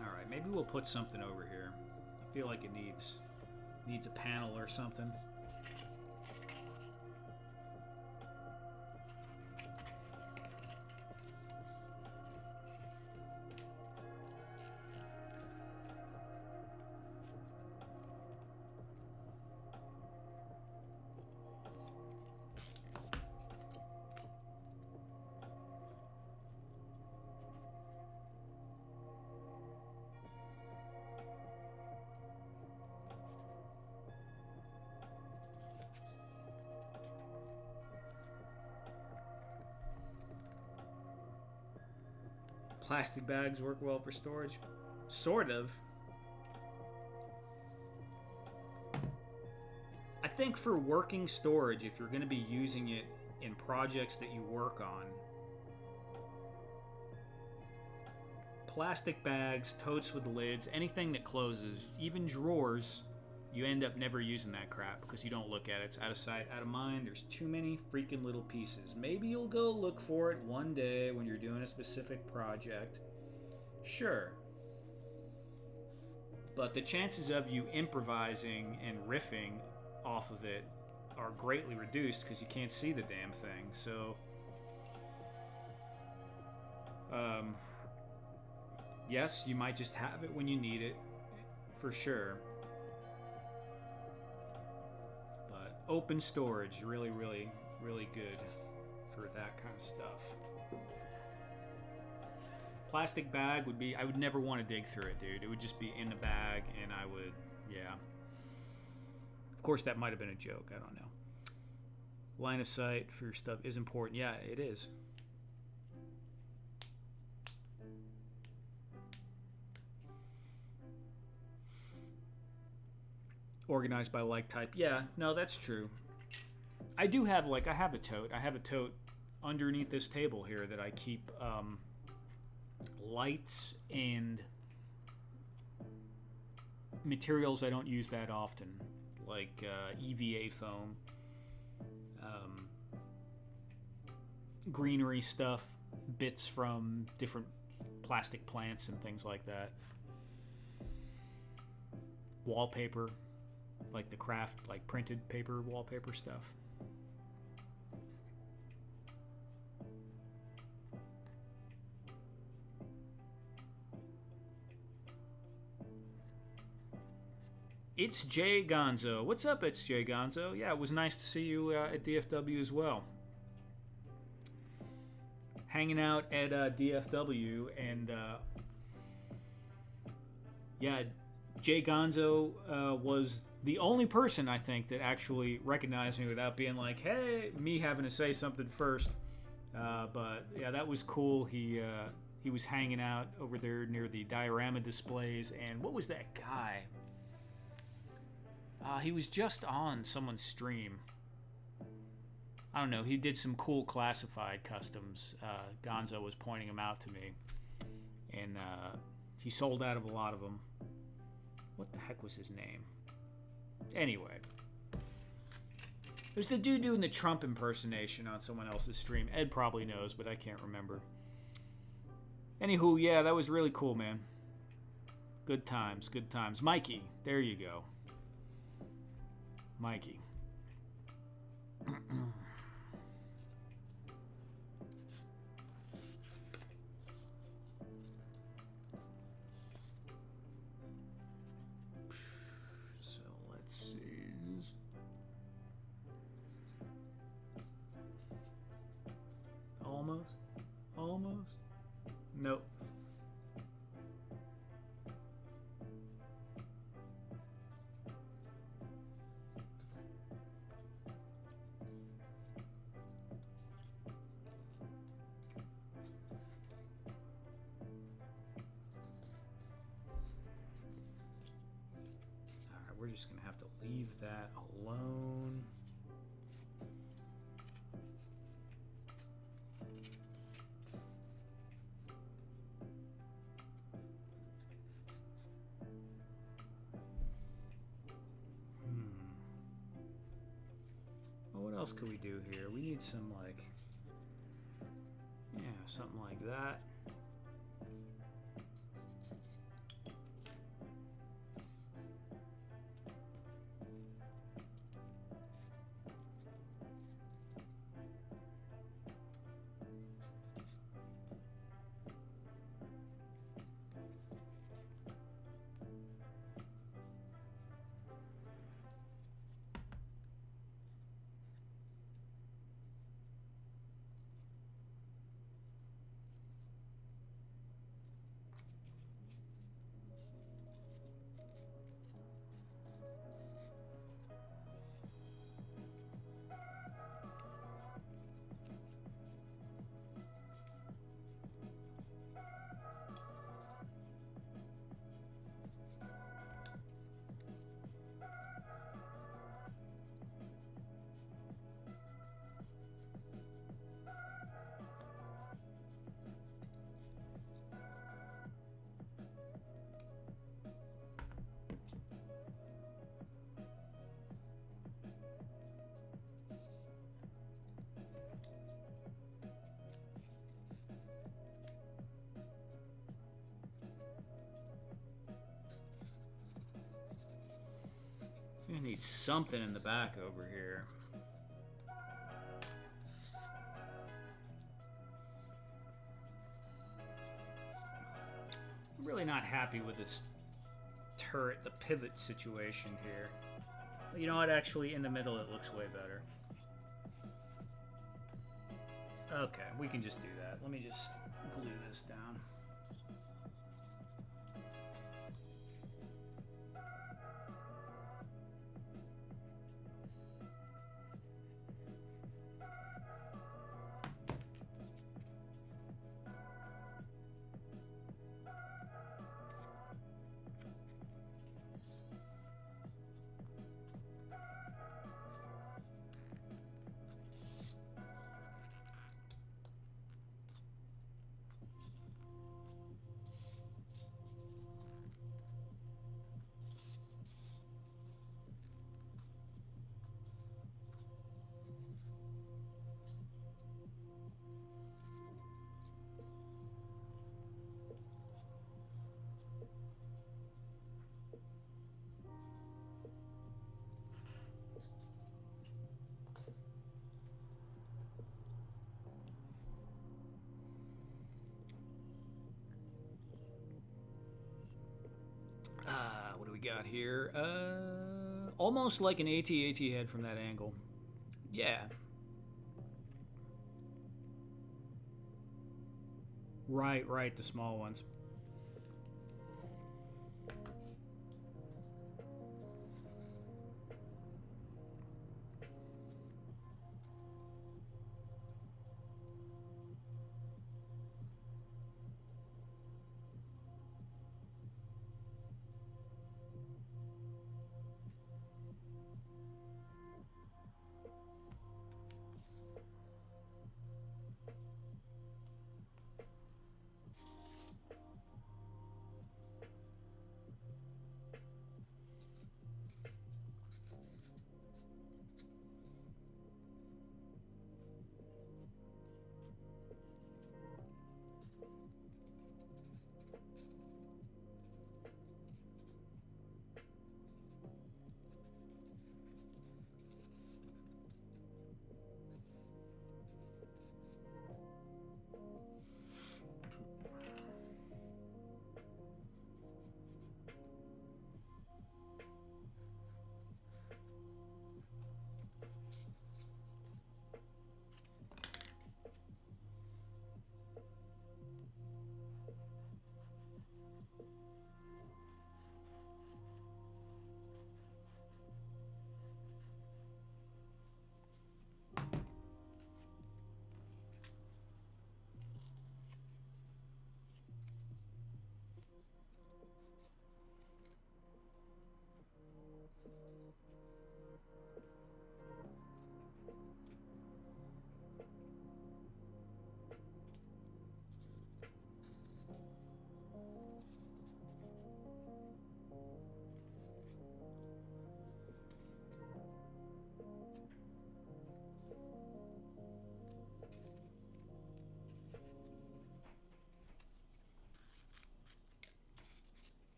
Alright, maybe we'll put something over here. I feel like it needs a panel or something. Plastic bags work well for storage. Sort of. I think for working storage, if you're going to be using it in projects that you work on, plastic bags, totes with lids, anything that closes, even drawers, you end up never using that crap because you don't look at it. It's out of sight, out of mind. There's too many freaking little pieces. Maybe you'll go look for it one day when you're doing a specific project. Sure. But the chances of you improvising and riffing off of it are greatly reduced because you can't see the damn thing. So, yes, you might just have it when you need it, for sure. Open storage, really, really, really good for that kind of stuff. Plastic bag would be, I would never want to dig through it, dude. It would just be in the bag, and I would, yeah. Of course, that might have been a joke. I don't know. Line of sight for your stuff is important. Yeah, it is. Organized by like type. Yeah, no, that's true. I do have, like, I have a tote. I have a tote underneath this table here that I keep lights and materials I don't use that often, like EVA foam, greenery stuff, bits from different plastic plants and things like that. Wallpaper. Like the craft, like printed paper wallpaper stuff. It's Jay Gonzo. What's up, It's Jay Gonzo? Yeah, it was nice to see you at DFW as well. Hanging out at DFW, and yeah, Jay Gonzo was the only person, I think, that actually recognized me without being like, hey, me having to say something first. But yeah, that was cool. He was hanging out over there near the diorama displays. And what was that guy? He was just on someone's stream. I don't know. He did some cool classified customs. Gonzo was pointing them out to me. And he sold out of a lot of them. What the heck was his name? Anyway, there's the dude doing the Trump impersonation on someone else's stream. Ed probably knows, but I can't remember. Anywho, yeah, that was really cool, man. Good times, good times. Mikey, there you go. Mikey. Almost? Nope. we're just gonna have to leave that alone. Well, what else could we do here? We need some, like, yeah, something like that. We need something in the back over here. I'm really not happy with this turret, the pivot situation here. You know what? Actually, in the middle, it looks way better. Okay, we can just do that. Let me just glue this down. What do we got here? Almost like an AT-AT head from that angle. Yeah. Right, the small ones.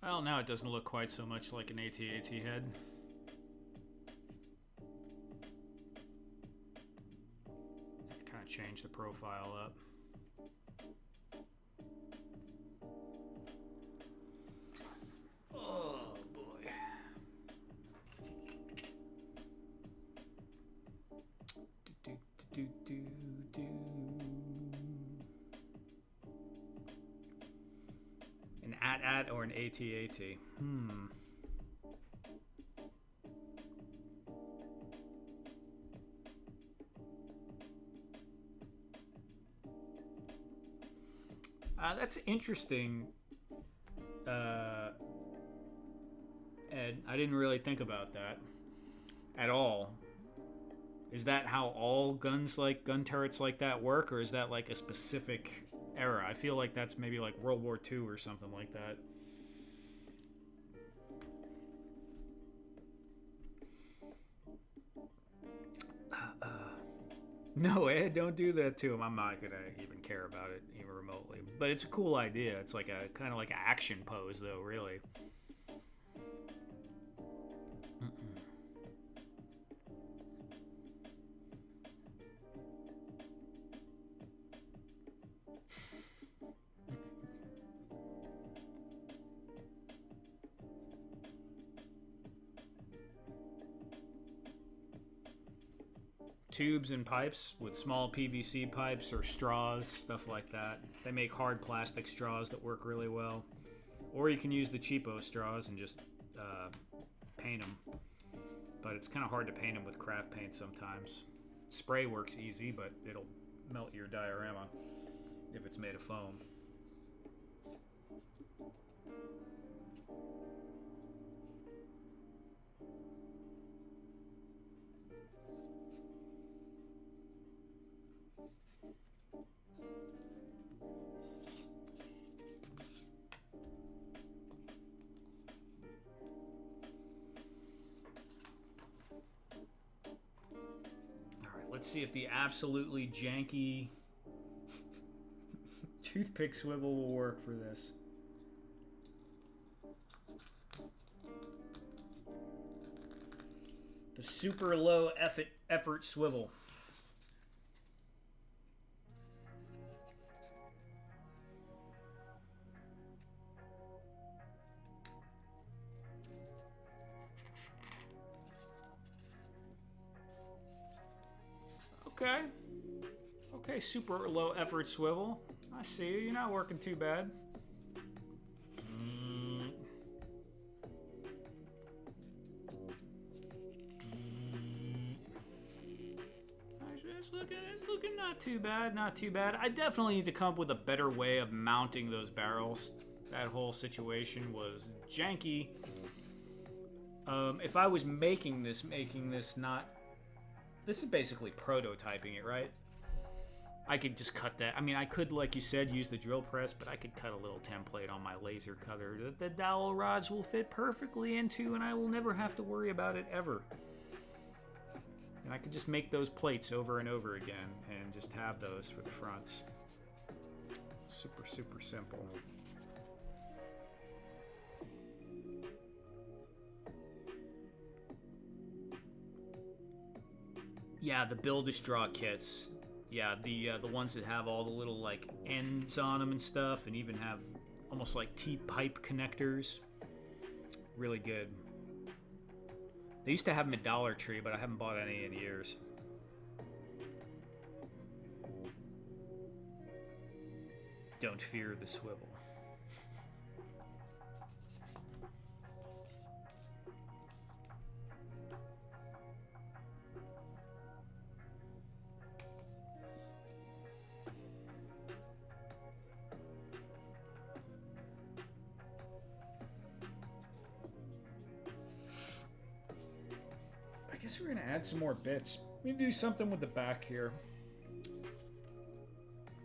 Well, now it doesn't look quite so much like an AT-AT head. Kind of change the profile up. Oh boy. An AT-AT or an AT-AT? That's interesting. Ed, I didn't really think about that at all. Is that how all guns, like gun turrets like that, work, or is that like a specific era? I feel like that's maybe like World War II or something like that. No, Ed, don't do that to him. I'm not gonna even care about it even remotely. But it's a cool idea. It's like a kind of like an action pose, though, really. Tubes and pipes with small PVC pipes or straws, stuff like that. They make hard plastic straws that work really well. Or you can use the cheapo straws and just paint them. But it's kind of hard to paint them with craft paint sometimes. Spray works easy, but it'll melt your diorama if it's made of foam. Let's see if the absolutely janky toothpick swivel will work for this. The super low effort swivel. Okay. Okay, super low effort swivel. I see you. You're not working too bad. It's looking not too bad, not too bad. I definitely need to come up with a better way of mounting those barrels. That whole situation was janky. If I was making this not... This is basically prototyping it, right? I could just cut that. I mean, I could, like you said, use the drill press, but I could cut a little template on my laser cutter that the dowel rods will fit perfectly into, and I will never have to worry about it ever. And I could just make those plates over and over again and just have those for the fronts. Super, super simple. Yeah, the Build-A-Straw kits. Yeah, the ones that have all the little like ends on them and stuff, and even have almost like T-pipe connectors. Really good. They used to have them at Dollar Tree, but I haven't bought any in years. Don't fear the swivel. I guess we're gonna add some more bits. We do something with the back here.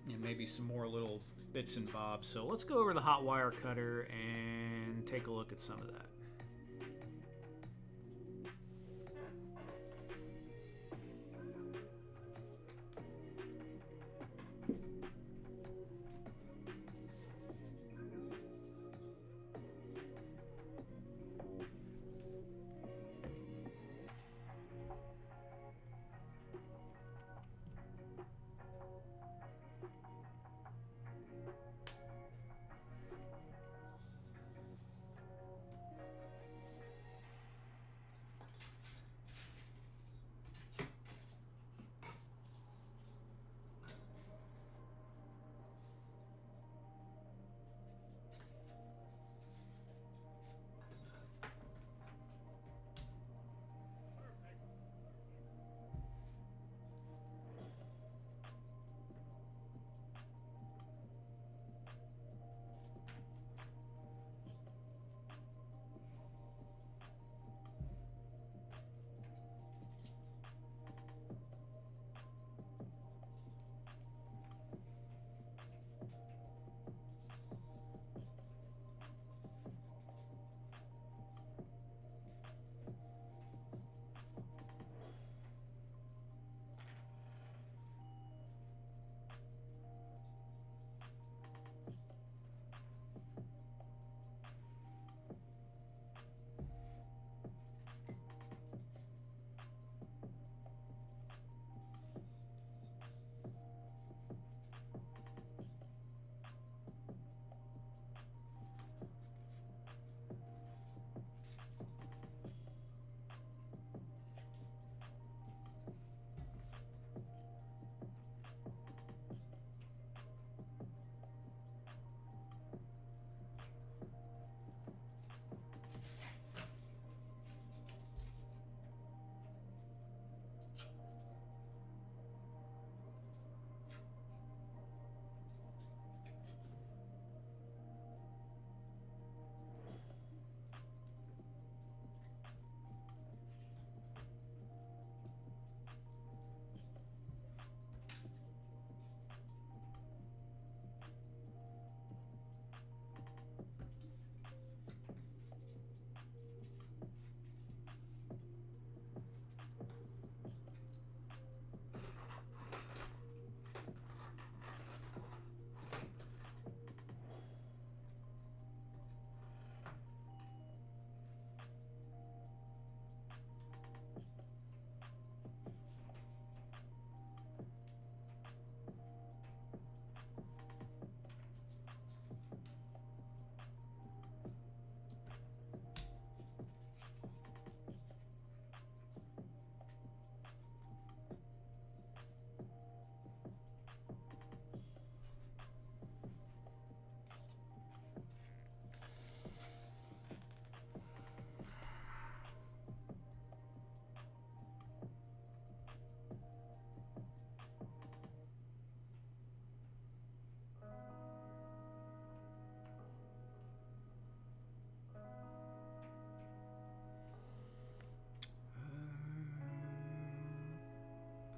And maybe some more little bits and bobs. So let's go over the hot wire cutter and take a look at some of that.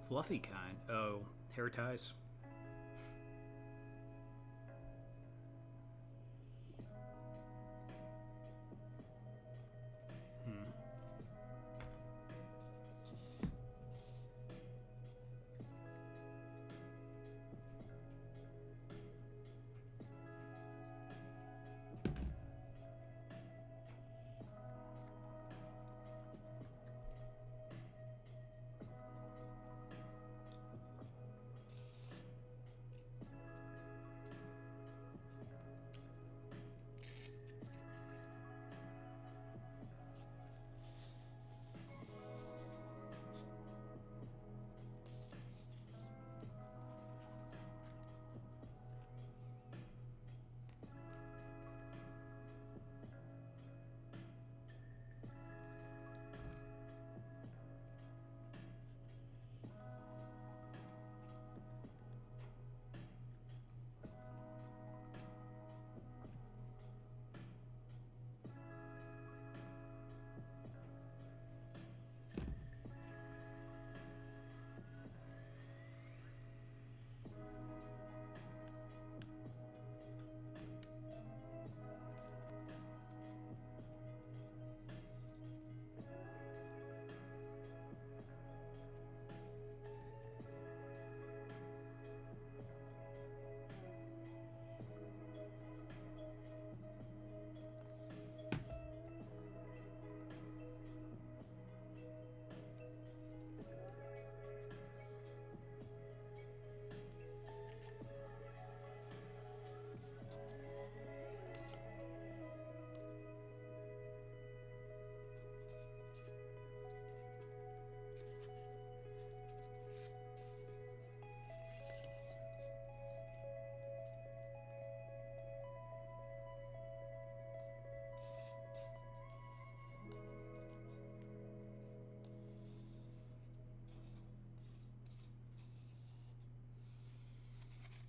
Fluffy kind. Oh, hair ties.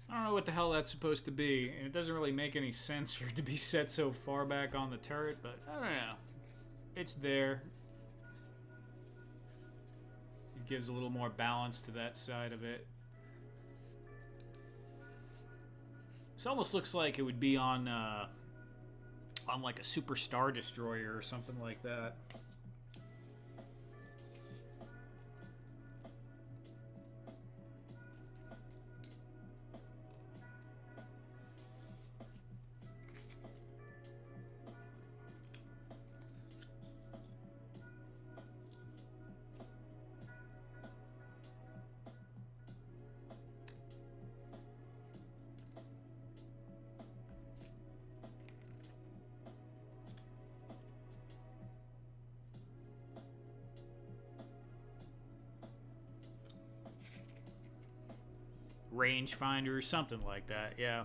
I don't know what the hell that's supposed to be, and it doesn't really make any sense for it to be set so far back on the turret, but I don't know. It's there. It gives a little more balance to that side of it. This almost looks like it would be on like a Super Star Destroyer or something like that. Rangefinder, something like that, yeah.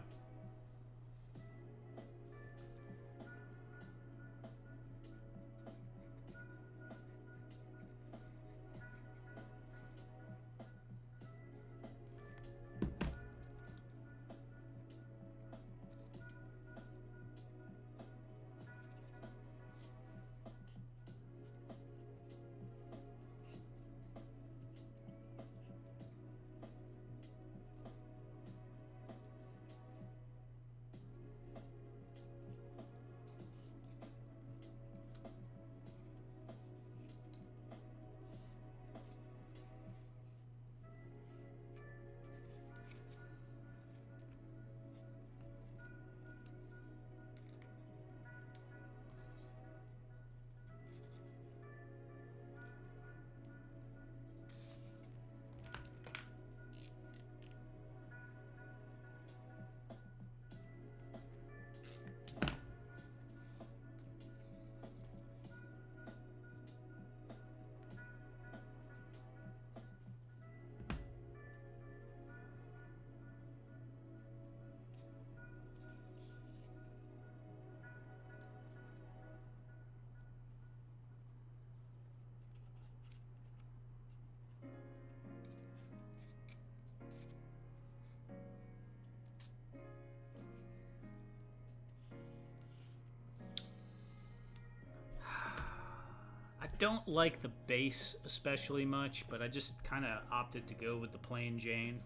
don't like the base especially much, but I just kind of opted to go with the plain Jane.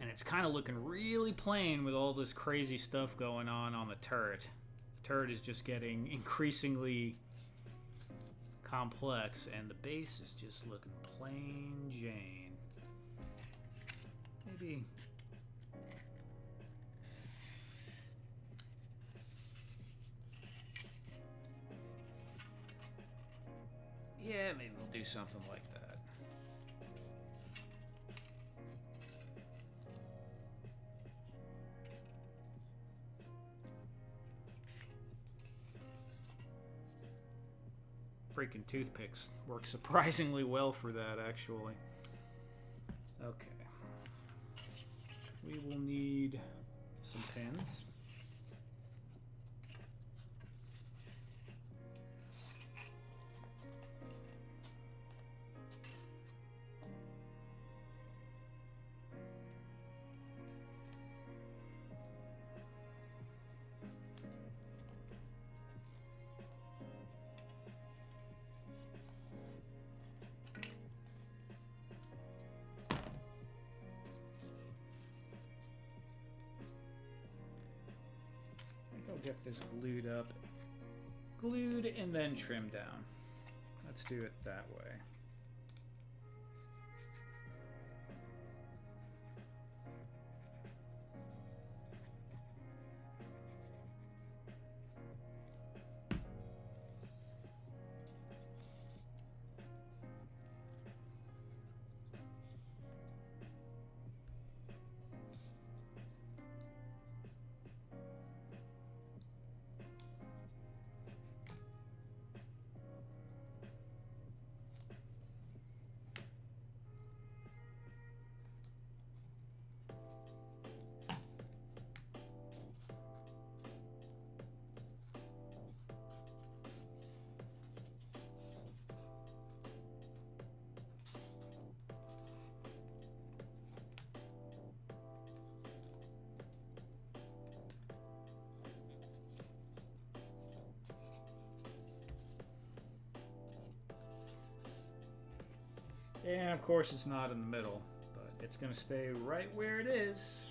And it's kind of looking really plain with all this crazy stuff going on the turret. The turret is just getting increasingly complex, and the base is just looking plain Jane. Maybe... yeah, maybe we'll do something like that. Freaking toothpicks work surprisingly well for that, actually. Okay. We will need some pins. Get this glued and then trimmed down. Let's do it that way. And of course it's not in the middle, but it's going to stay right where it is.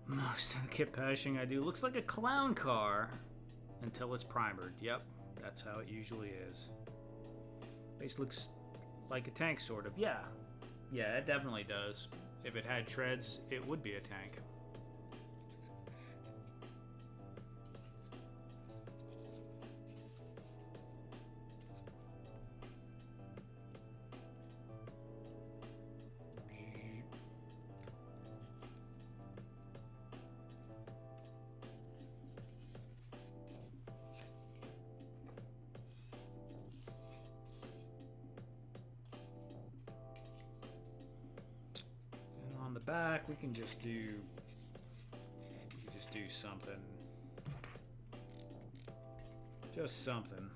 Most of the kit patching I do looks like a clown car until it's primered. Yep, that's how it usually is. Base looks like a tank, sort of. Yeah, it definitely does. If it had treads, it would be a tank. Back, we can just do something, just something.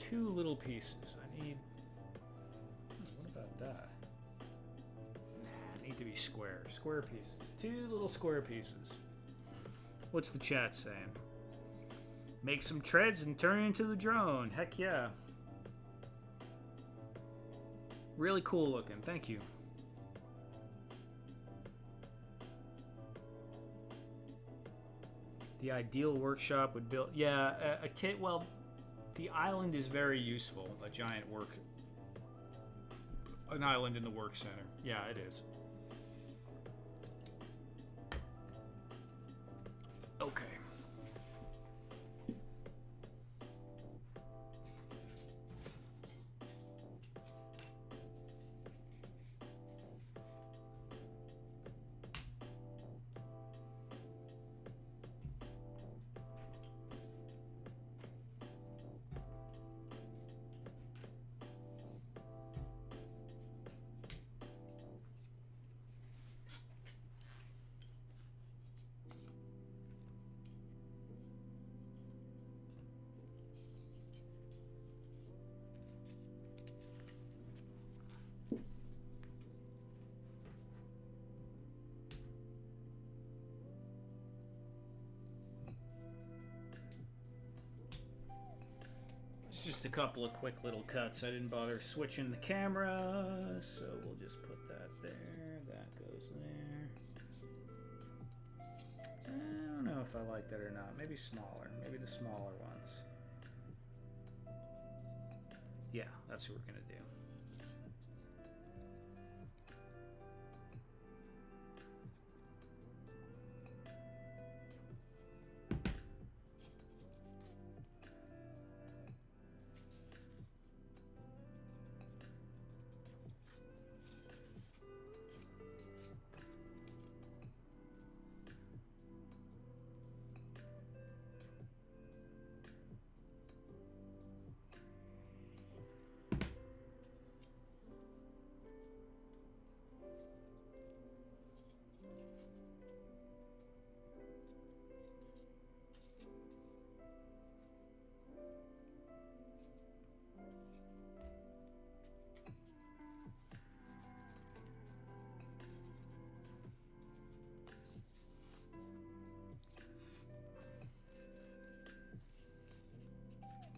2 little pieces. I need... what about that? Nah, need to be square. Square pieces. 2 little square pieces. What's the chat saying? Make some treads and turn it into the drone. Heck yeah. Really cool looking. Thank you. The ideal workshop would build... Yeah, a kit... Well, the island is very useful. A giant work... An island in the work center. Yeah, it is. Okay. Just a couple of quick little cuts. I didn't bother switching the camera, so we'll just put that there. That goes there. I don't know if I like that or not. Maybe smaller. Maybe the smaller ones. Yeah, that's what we're gonna do.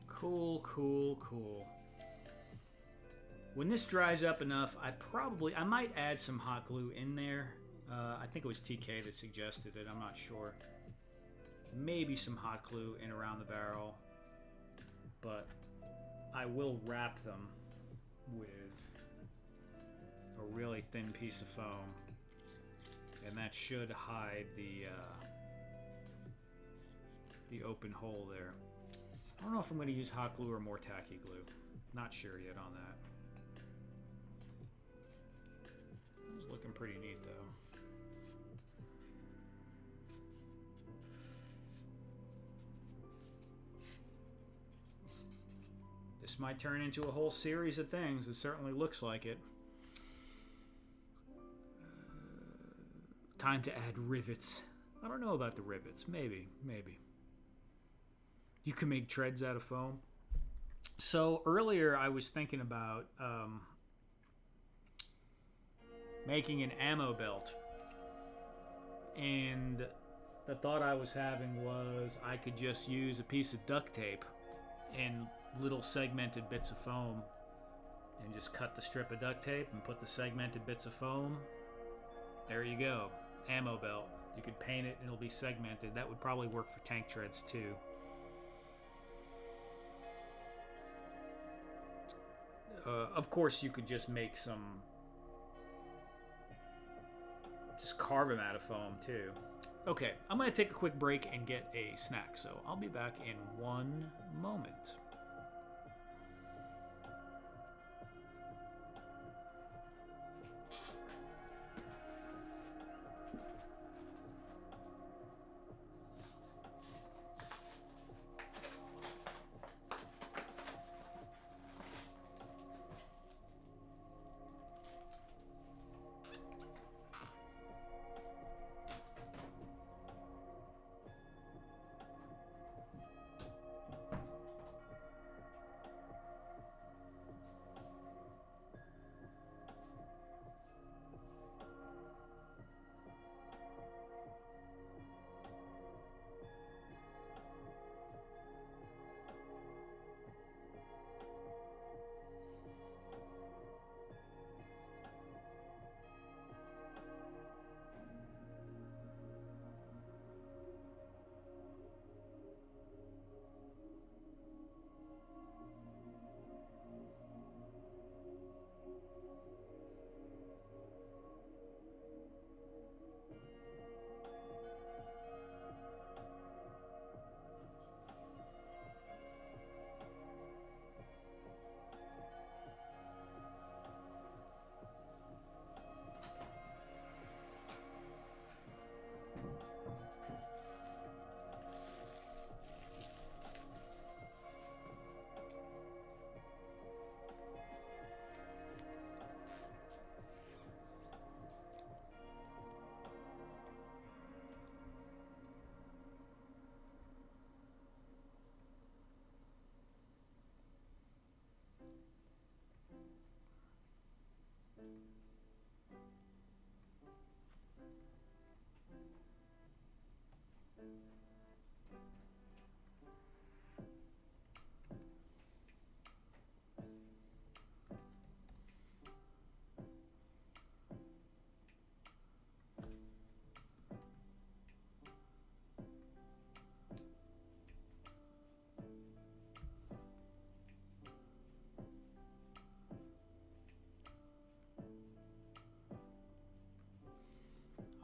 Cool, cool, cool. When this dries up enough, I might add some hot glue in there. I think it was TK that suggested it. I'm not sure. Maybe some hot glue in around the barrel. But I will wrap them with a really thin piece of foam. And that should hide the open hole there. I don't know if I'm going to use hot glue or more tacky glue. Not sure yet on that. It's looking pretty neat though. This might turn into a whole series of things. It certainly looks like it. Time to add rivets. I don't know about the rivets. Maybe. You can make treads out of foam. So earlier I was thinking about making an ammo belt. And the thought I was having was I could just use a piece of duct tape and little segmented bits of foam and just cut the strip of duct tape and put the segmented bits of foam. There you go. Ammo belt. You could paint it and it'll be segmented. That would probably work for tank treads too. Of course, you could just make some... Just carve them out of foam, too. Okay, I'm going to take a quick break and get a snack, so I'll be back in 1 moment.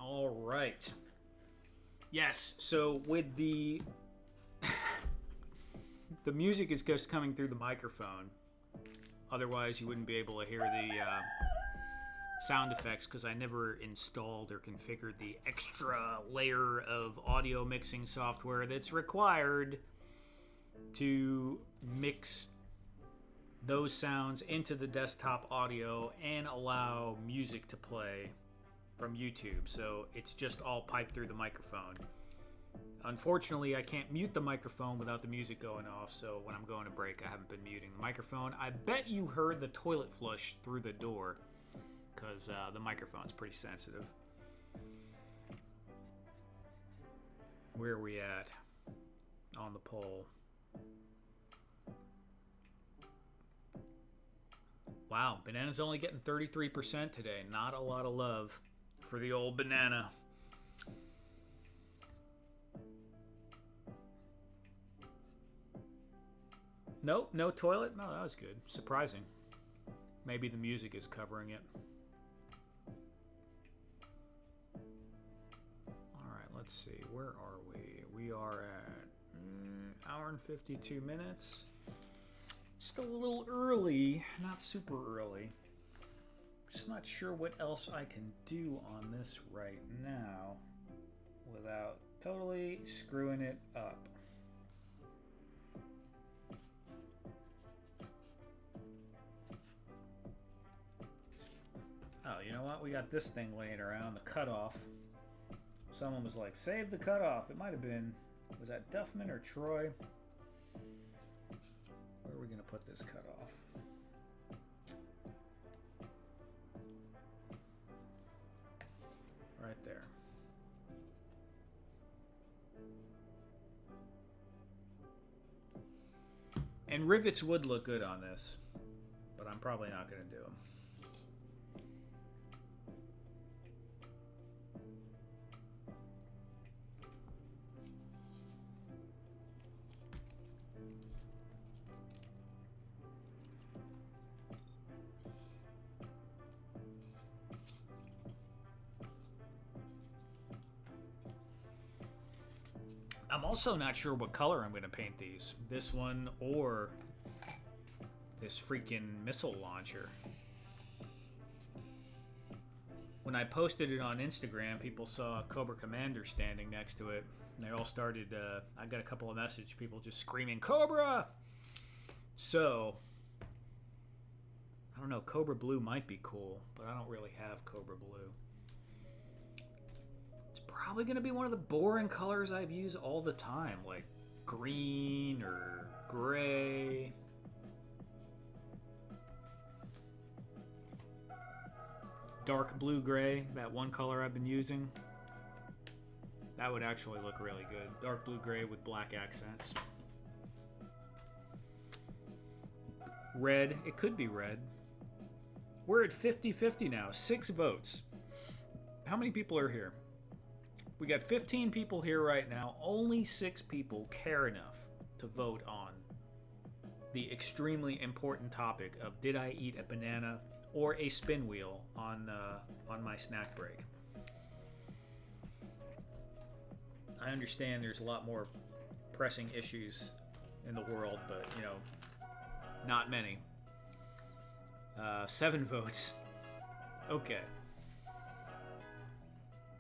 All right. Yes, so with the the music is just coming through the microphone. Otherwise, you wouldn't be able to hear the sound effects because I never installed or configured the extra layer of audio mixing software that's required to mix those sounds into the desktop audio and allow music to play from YouTube. So it's just all piped through the microphone. Unfortunately, I can't mute the microphone without the music going off, so when I'm going to break, I haven't been muting the microphone. I bet you heard the toilet flush through the door, because the microphone's pretty sensitive. Where are we at on the poll? Wow, Banana's only getting 33% today. Not a lot of love for the old Banana. Nope, no toilet? No, that was good. Surprising. Maybe the music is covering it. Alright, let's see. Where are we? We are at hour and 52 minutes. Still a little early. Not super early. Just not sure what else I can do on this right now without totally screwing it up. Oh, you know what? We got this thing laying around, the cutoff. Someone was like, save the cutoff. It might have been, was that Duffman or Troy? Where are we going to put this cutoff? Right there. And rivets would look good on this, but I'm probably not going to do them. I'm also not sure what color I'm going to paint these. This one or this freaking missile launcher. When I posted it on Instagram, people saw Cobra Commander standing next to it. And they all started, I got a couple of messages, people just screaming, Cobra! So, I don't know, Cobra Blue might be cool, but I don't really have Cobra Blue. Probably going to be one of the boring colors I've used all the time, like green or gray. Dark blue gray, that one color I've been using. That would actually look really good. Dark blue gray with black accents. Red, it could be red. We're at 50-50 now, 6 votes. How many people are here? We got 15 people here right now. Only 6 people care enough to vote on the extremely important topic of did I eat a banana or a spin wheel on my snack break. I understand there's a lot more pressing issues in the world, but you know, not many. 7 votes. Okay.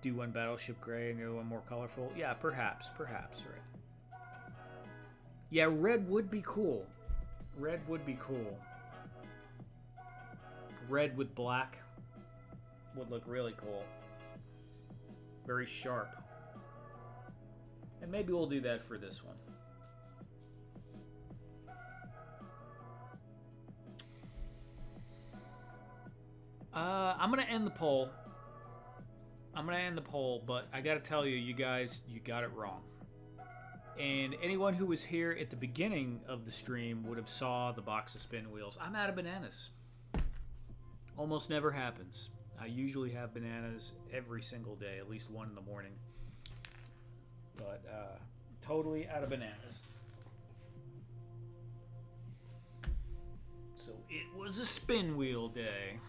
Do one Battleship Gray and the other one more colorful? Yeah, perhaps, right. Yeah, red would be cool. Red would be cool. Red with black would look really cool. Very sharp. And maybe we'll do that for this one. I'm gonna end the poll. But I gotta tell you, you guys, you got it wrong. And anyone who was here at the beginning of the stream would have saw the box of spin wheels. I'm out of bananas. Almost never happens. I usually have bananas every single day, at least one in the morning. But totally out of bananas. So it was a spin wheel day.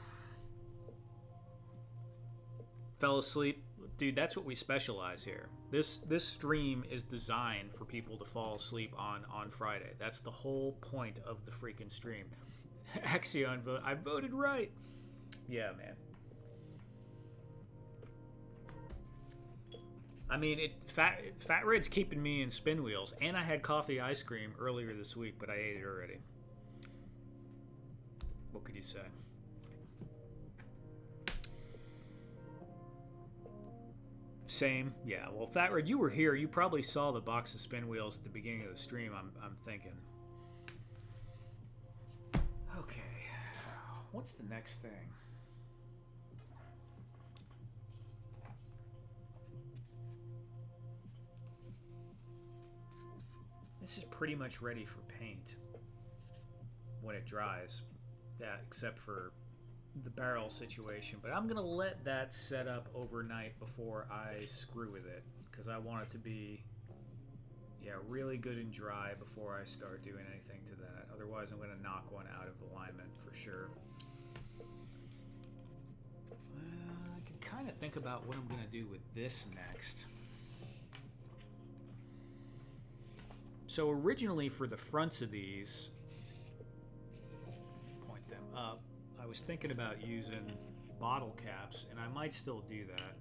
Fell asleep. Dude, that's what we specialize here. This stream is designed for people to fall asleep on Friday. That's the whole point of the freaking stream. Axion vote. I voted right. Yeah, man. I mean, Fat Red's keeping me in spin wheels, and I had coffee ice cream earlier this week, but I ate it already. What could you say? Same, yeah. Well, Fat Red, you were here. You probably saw the box of spin wheels at the beginning of the stream. I'm thinking. Okay, what's the next thing? This is pretty much ready for paint when it dries. Yeah, except for the barrel situation, but I'm gonna let that set up overnight before I screw with it, because I want it to be really good and dry before I start doing anything to that. Otherwise I'm gonna knock one out of alignment for sure. I can kind of think about what I'm gonna do with this next. So originally for the fronts of these, point them up, I was thinking about using bottle caps, and I might still do that.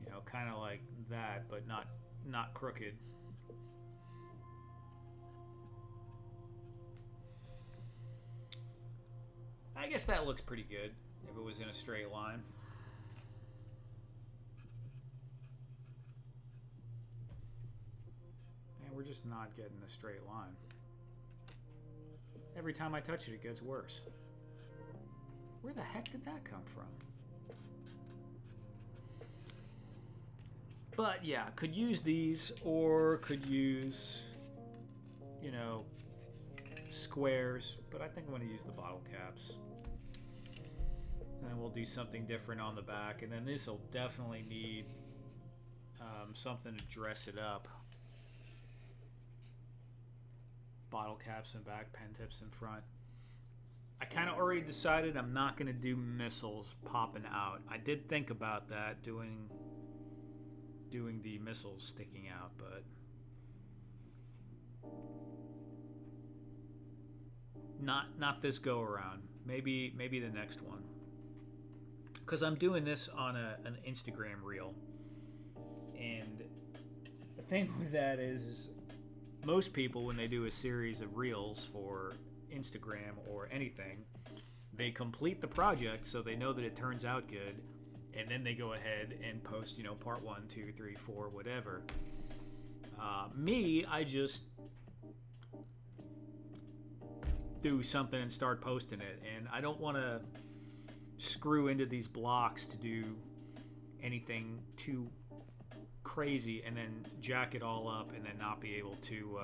You know, kind of like that, but not crooked. I guess that looks pretty good if it was in a straight line. We're just not getting a straight line. Every time I touch it, it gets worse. Where the heck did that come from? But yeah, could use these, or could use, you know, squares. But I think I'm going to use the bottle caps. And then we'll do something different on the back. And then this will definitely need something to dress it up. Bottle caps in back, pen tips in front. I kind of already decided I'm not going to do missiles popping out. I did think about that, doing the missiles sticking out, but not this go around. Maybe the next one, because I'm doing this on an Instagram reel, and the thing with that is most people, when they do a series of reels for Instagram or anything, they complete the project so they know that it turns out good, and then they go ahead and post, you know, part 1, 2, 3, 4, whatever. Me, I just do something and start posting it, and I don't want to screw into these blocks to do anything too crazy and then jack it all up and then not be able to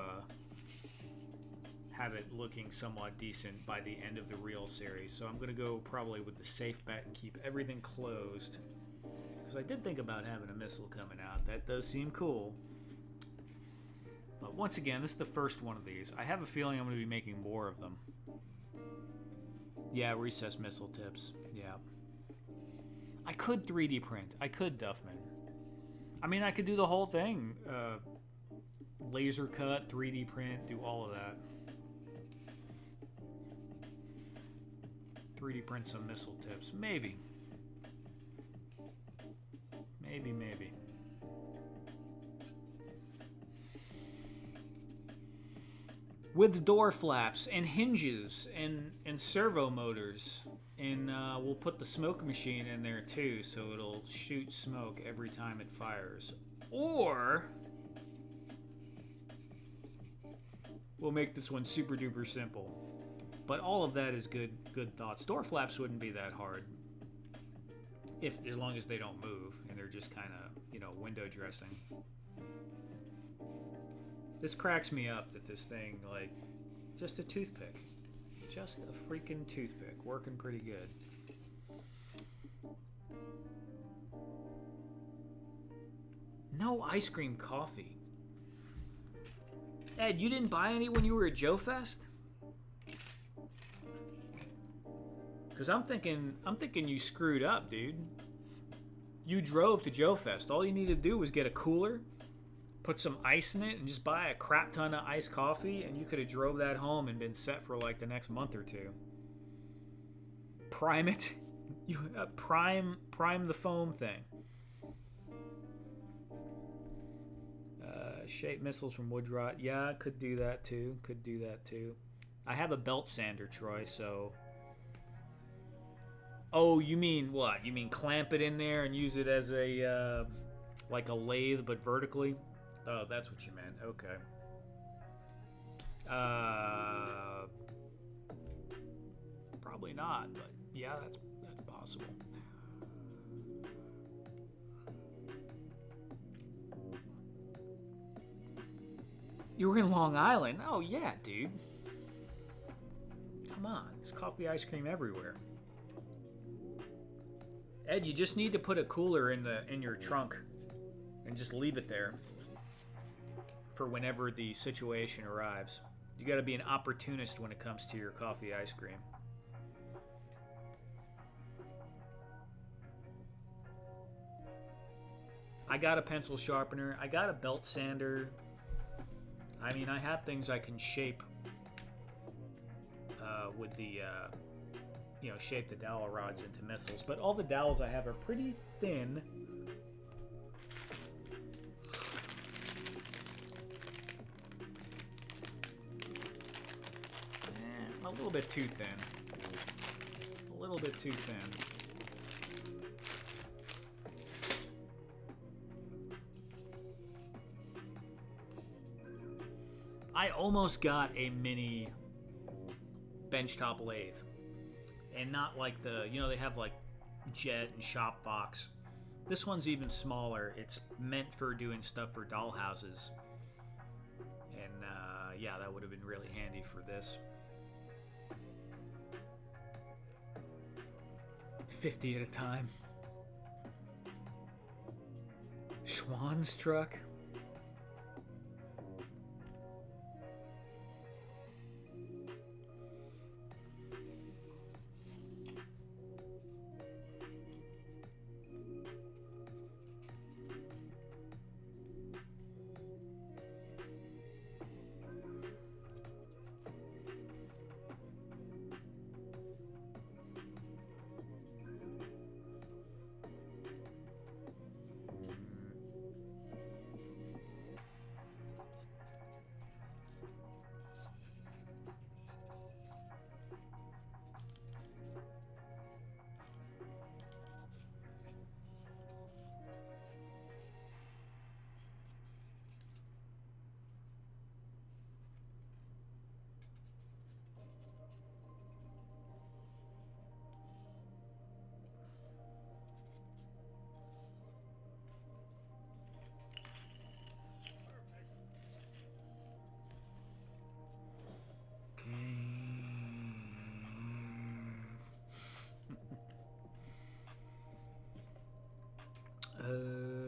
have it looking somewhat decent by the end of the reel series. So I'm going to go probably with the safe bet and keep everything closed, because I did think about having a missile coming out. That does seem cool. But once again, this is the first one of these. I have a feeling I'm going to be making more of them. Yeah, recessed missile tips. Yeah. I could 3D print. I could Duffman. I mean, I could do the whole thing. Laser cut, 3D print, do all of that. 3D print some missile tips. Maybe. Maybe. With door flaps and hinges and servo motors. And we'll put the smoke machine in there too, so it'll shoot smoke every time it fires. Or we'll make this one super duper simple. But all of that is good thoughts. Door flaps wouldn't be that hard. As long as they don't move and they're just kind of, window dressing. This cracks me up that this thing, like, just a toothpick. Just a freaking toothpick. Working pretty good. No ice cream coffee. Ed, you didn't buy any when you were at Joe Fest? Because I'm thinking you screwed up, dude. You drove to Joe Fest. All you needed to do was get a cooler, put some ice in it, and just buy a crap ton of iced coffee, and you could have drove that home and been set for like the next month or two. Prime it. You prime the foam thing. Shape missiles from wood rot. Yeah, could do that too. I have a belt sander, Troy, so... Oh, you mean what? You mean clamp it in there and use it as a, like a lathe, but vertically? Oh, that's what you meant. Okay. Probably not, but yeah, that's possible. You were in Long Island? Oh, yeah, dude. Come on, there's coffee ice cream everywhere. Ed, you just need to put a cooler in your trunk and just leave it there for whenever the situation arrives. You got to be an opportunist when it comes to your coffee ice cream. I got a pencil sharpener. I got a belt sander. I mean, I have things I can shape with the... shape the dowel rods into missiles. But all the dowels I have are pretty thin. A little bit too thin. A little bit too thin. I almost got a mini benchtop lathe. And not like the, they have like Jet and Shop Fox. This one's even smaller. It's meant for doing stuff for doll houses. And yeah, that would have been really handy for this. 50 at a time. Schwann's truck.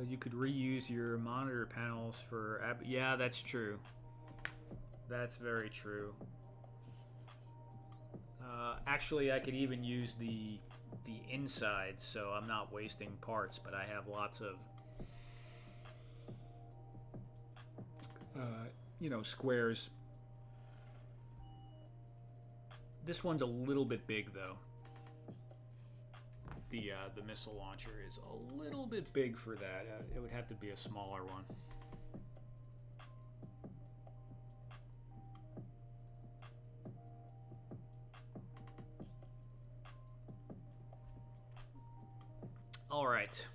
You could reuse your monitor panels for... Yeah, that's true. That's very true. Actually, I could even use the inside, so I'm not wasting parts, but I have lots of... squares. This one's a little bit big, though. The missile launcher is a little bit big for that. It would have to be a smaller one. All right.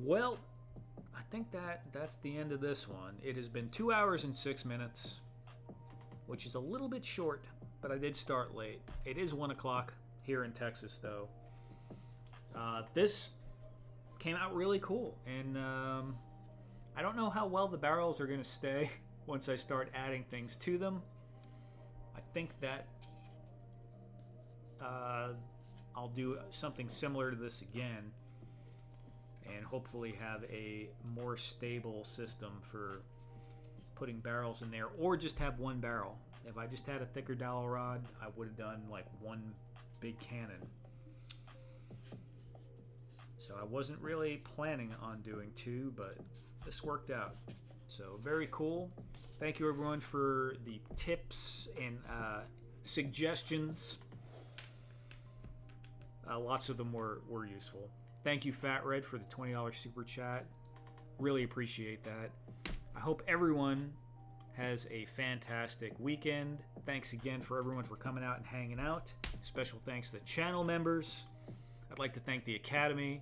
Well, I think that's the end of this one. It has been 2 hours and 6 minutes, which is a little bit short, but I did start late. It is 1 o'clock here in Texas, though. This came out really cool, and I don't know how well the barrels are going to stay once I start adding things to them. I think that I'll do something similar to this again, and hopefully have a more stable system for putting barrels in there, or just have one barrel. If I just had a thicker dowel rod, I would have done like one big cannon. So I wasn't really planning on doing two, but this worked out. So very cool. Thank you everyone for the tips and suggestions. Lots of them were useful. Thank you, Fat Red, for the $20 super chat. Really appreciate that. I hope everyone has a fantastic weekend. Thanks again for everyone for coming out and hanging out. Special thanks to the channel members. I'd like to thank the Academy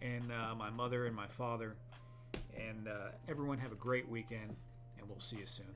and my mother and my father. And everyone have a great weekend, and we'll see you soon.